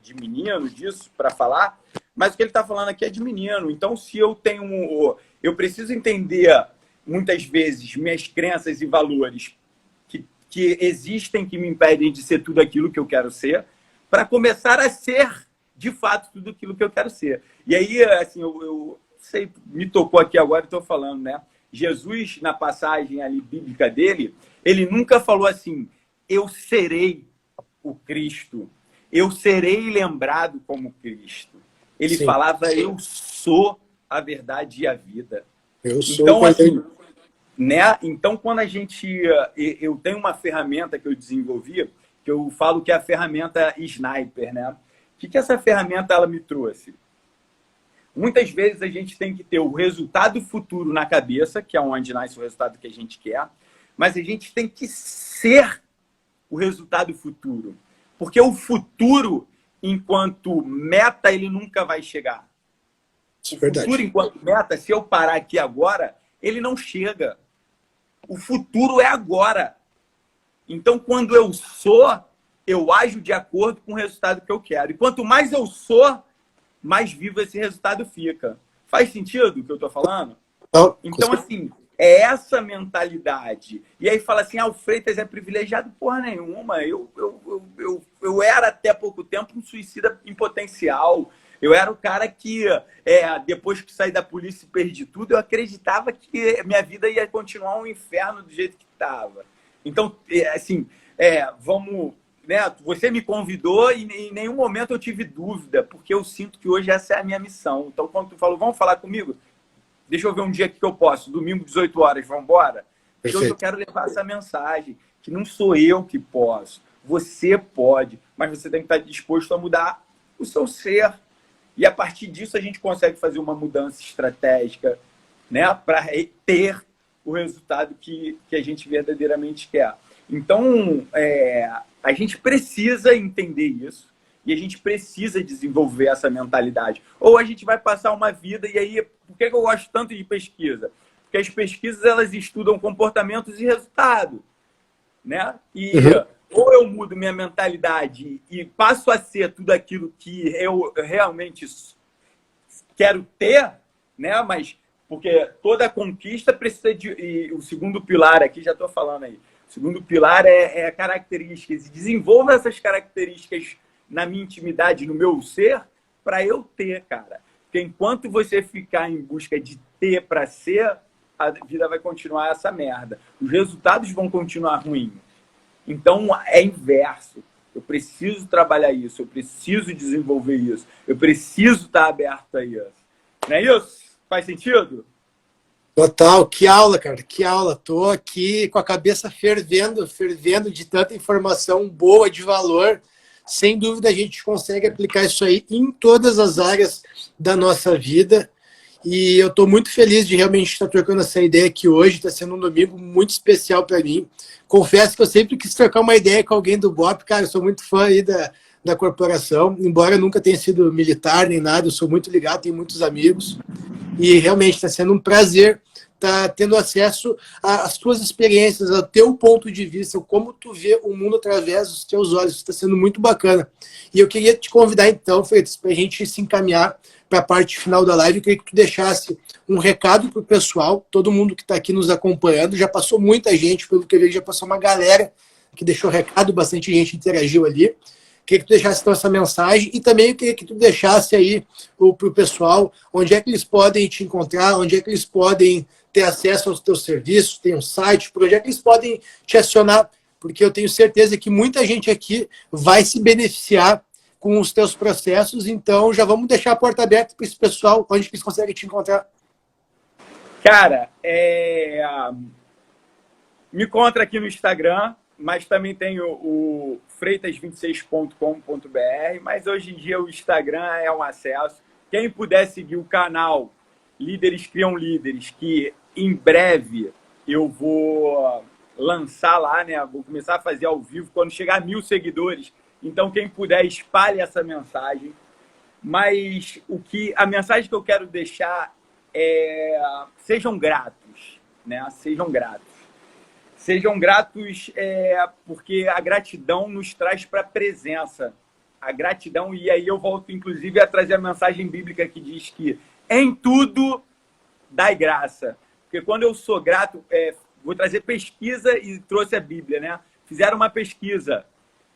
de menino disso para falar, mas o que ele está falando aqui é de menino. Então, se eu tenho. Eu preciso entender, muitas vezes, minhas crenças e valores que existem, que me impedem de ser tudo aquilo que eu quero ser, para começar a ser, de fato, tudo aquilo que eu quero ser. E aí, assim, eu sei, me tocou aqui agora e estou falando, né? Jesus, na passagem ali bíblica dele, ele nunca falou assim, eu serei o Cristo, eu serei lembrado como Cristo. Ele Sim. falava, eu sou a verdade e a vida. Eu sou Então, o assim, né? Então, quando a gente... Eu tenho uma ferramenta que eu desenvolvi, que eu falo que é a ferramenta Sniper, né? O que essa ferramenta ela me trouxe? Muitas vezes a gente tem que ter o resultado futuro na cabeça, que é onde nasce o resultado que a gente quer, mas a gente tem que ser o resultado futuro. Porque o futuro, enquanto meta, ele nunca vai chegar. Isso é O verdade. futuro, enquanto meta, se eu parar aqui agora, ele não chega. O futuro é agora. Então, quando eu sou, eu ajo de acordo com o resultado que eu quero. E quanto mais eu sou, mais vivo esse resultado fica. Faz sentido o que eu estou falando? Então, assim, é essa mentalidade. E aí fala assim, o Freitas é privilegiado? Porra nenhuma. Eu era até pouco tempo um suicida em potencial. Eu era o cara que, depois que saí da polícia e perdi tudo, eu acreditava que minha vida ia continuar um inferno do jeito que estava. Então, assim, vamos... Né? Você me convidou e em nenhum momento eu tive dúvida, porque eu sinto que hoje essa é a minha missão. Então, quando tu falou, vamos falar comigo? Deixa eu ver um dia que eu posso. Domingo, 18 horas, vamos embora? Porque hoje eu quero levar essa mensagem, que não sou eu que posso. Você pode, mas você tem que estar disposto a mudar o seu ser. E a partir disso a gente consegue fazer uma mudança estratégica, né, para ter o resultado que a gente verdadeiramente quer. Então, a gente precisa entender isso e a gente precisa desenvolver essa mentalidade. Ou a gente vai passar uma vida, e aí, por que eu gosto tanto de pesquisa? Porque as pesquisas, elas estudam comportamentos e resultado, né? E ou eu mudo minha mentalidade e passo a ser tudo aquilo que eu realmente quero ter, né? Mas porque toda conquista precisa de... E o segundo pilar aqui, já estou falando aí, o segundo pilar é características. E desenvolva essas características na minha intimidade, no meu ser, para eu ter, cara. Porque enquanto você ficar em busca de ter para ser, a vida vai continuar essa merda. Os resultados vão continuar ruins. Então, é inverso. Eu preciso trabalhar isso, eu preciso desenvolver isso, eu preciso estar aberto a isso. Não é isso? Faz sentido? Total, que aula, cara, que aula. Tô aqui com a cabeça fervendo de tanta informação boa, de valor. Sem dúvida a gente consegue aplicar isso aí em todas as áreas da nossa vida. E eu estou muito feliz de realmente estar trocando essa ideia aqui hoje. Está sendo um domingo muito especial para mim. Confesso que eu sempre quis trocar uma ideia com alguém do BOP. Cara, eu sou muito fã aí da corporação. Embora eu nunca tenha sido militar nem nada, eu sou muito ligado, tenho muitos amigos. E realmente está sendo um prazer estar tendo acesso às tuas experiências, ao teu ponto de vista, como tu vê o mundo através dos teus olhos. Está sendo muito bacana. E eu queria te convidar, então, Freitas, para a gente se encaminhar para a parte final da live. Eu queria que tu deixasse um recado para o pessoal, todo mundo que está aqui nos acompanhando. Já passou muita gente, pelo que eu vi, já passou uma galera que deixou recado, bastante gente interagiu ali. Queria que tu deixasse então essa mensagem e também eu queria que tu deixasse aí para o pessoal onde é que eles podem te encontrar, onde é que eles podem ter acesso aos teus serviços, tem um site, por onde é que eles podem te acionar, porque eu tenho certeza que muita gente aqui vai se beneficiar com os teus processos, então já vamos deixar a porta aberta para esse pessoal, onde eles conseguem te encontrar. Cara, me encontra aqui no Instagram, mas também tem o freitas26.com.br, mas hoje em dia o Instagram é um acesso. Quem puder seguir o canal Líderes Criam Líderes, que em breve eu vou lançar lá, né? Vou começar a fazer ao vivo quando chegar a 1000 seguidores. Então, quem puder, espalhe essa mensagem. Mas a mensagem que eu quero deixar é: sejam gratos, né? Sejam gratos. Sejam gratos, porque a gratidão nos traz para a presença. A gratidão, e aí eu volto, inclusive, a trazer a mensagem bíblica que diz que em tudo dai graça. Porque quando eu sou grato, vou trazer pesquisa e trouxe a Bíblia, né? Fizeram uma pesquisa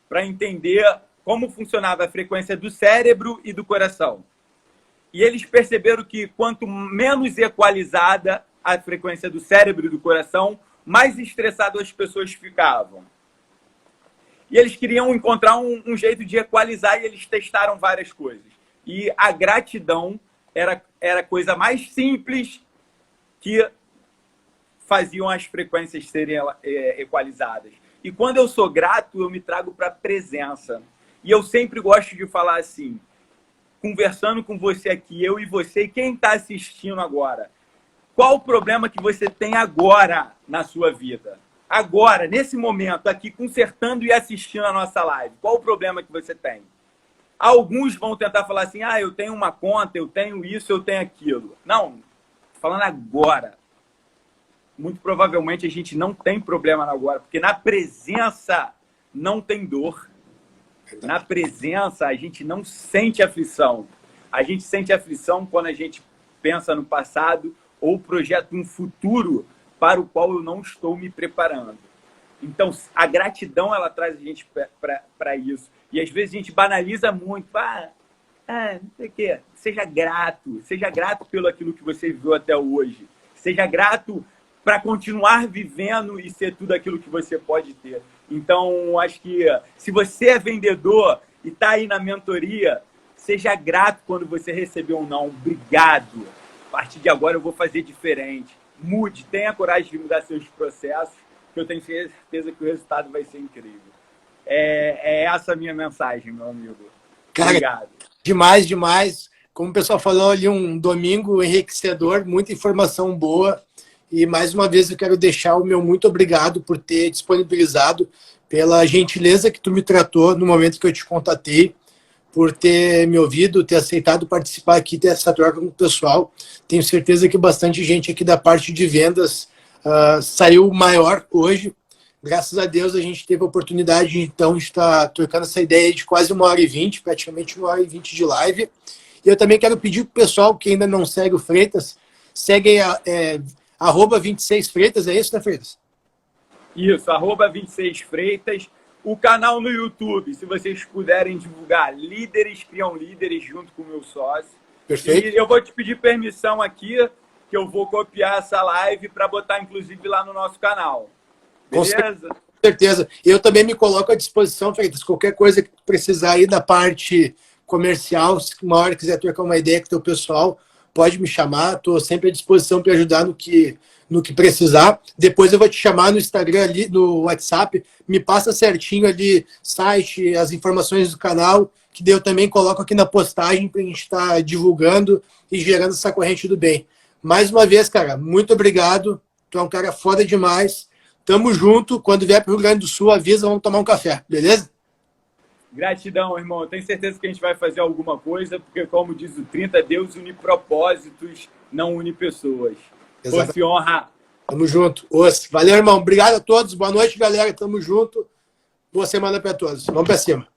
para entender como funcionava a frequência do cérebro e do coração. E eles perceberam que quanto menos equalizada a frequência do cérebro e do coração, mais estressadas as pessoas ficavam. E eles queriam encontrar um jeito de equalizar e eles testaram várias coisas. E a gratidão era a coisa mais simples que faziam as frequências serem equalizadas. E quando eu sou grato, eu me trago para a presença. E eu sempre gosto de falar assim, conversando com você aqui, eu e você, e quem está assistindo agora, qual o problema que você tem agora na sua vida? Agora, nesse momento, aqui, consertando e assistindo a nossa live, qual o problema que você tem? Alguns vão tentar falar assim, eu tenho uma conta, eu tenho isso, eu tenho aquilo. Não, falando agora. Muito provavelmente a gente não tem problema agora, porque na presença não tem dor. Na presença a gente não sente aflição. A gente sente aflição quando a gente pensa no passado ou projeta um futuro para o qual eu não estou me preparando. Então, a gratidão, ela traz a gente para isso. E às vezes a gente banaliza muito. Não sei o quê. Seja grato pelo aquilo que você viveu até hoje. Seja grato para continuar vivendo e ser tudo aquilo que você pode ter. Então, acho que se você é vendedor e está aí na mentoria, seja grato quando você recebeu um não. Obrigado. A partir de agora eu vou fazer diferente. Mude, tenha coragem de mudar seus processos, que eu tenho certeza que o resultado vai ser incrível. É essa a minha mensagem, meu amigo. Obrigado. Demais, demais. Como o pessoal falou ali, um domingo enriquecedor, muita informação boa. E mais uma vez eu quero deixar o meu muito obrigado por ter disponibilizado, pela gentileza que tu me tratou no momento que eu te contatei, por ter me ouvido, ter aceitado participar aqui dessa troca com o pessoal. Tenho certeza que bastante gente aqui da parte de vendas saiu maior hoje. Graças a Deus a gente teve a oportunidade, então, de estar trocando essa ideia de quase 1h20, praticamente 1h20 de live. E eu também quero pedir para o pessoal que ainda não segue o Freitas, segue @26Freitas, é isso, né, Freitas? Isso, @26Freitas. O canal no YouTube, se vocês puderem divulgar, Líderes Criam Líderes, junto com o meu sócio. Perfeito. E eu vou te pedir permissão aqui, que eu vou copiar essa live para botar, inclusive, lá no nosso canal. Beleza? Com certeza. Eu também me coloco à disposição, Freitas. Qualquer coisa que tu precisar aí da parte comercial, se uma hora quiser trocar uma ideia com o teu pessoal, pode me chamar. Estou sempre à disposição para ajudar no que precisar. Depois eu vou te chamar no Instagram, ali, no WhatsApp. Me passa certinho ali, site, as informações do canal, que daí eu também coloco aqui na postagem para a gente estar divulgando e gerando essa corrente do bem. Mais uma vez, cara, muito obrigado. Tu é um cara foda demais. Tamo junto. Quando vier para o Rio Grande do Sul, avisa, vamos tomar um café, beleza? Gratidão, irmão. Tenho certeza que a gente vai fazer alguma coisa, porque, como diz o 30, Deus une propósitos, não une pessoas. Força honra. Tamo junto. Valeu, irmão. Obrigado a todos. Boa noite, galera. Tamo junto. Boa semana para todos. Vamos para cima.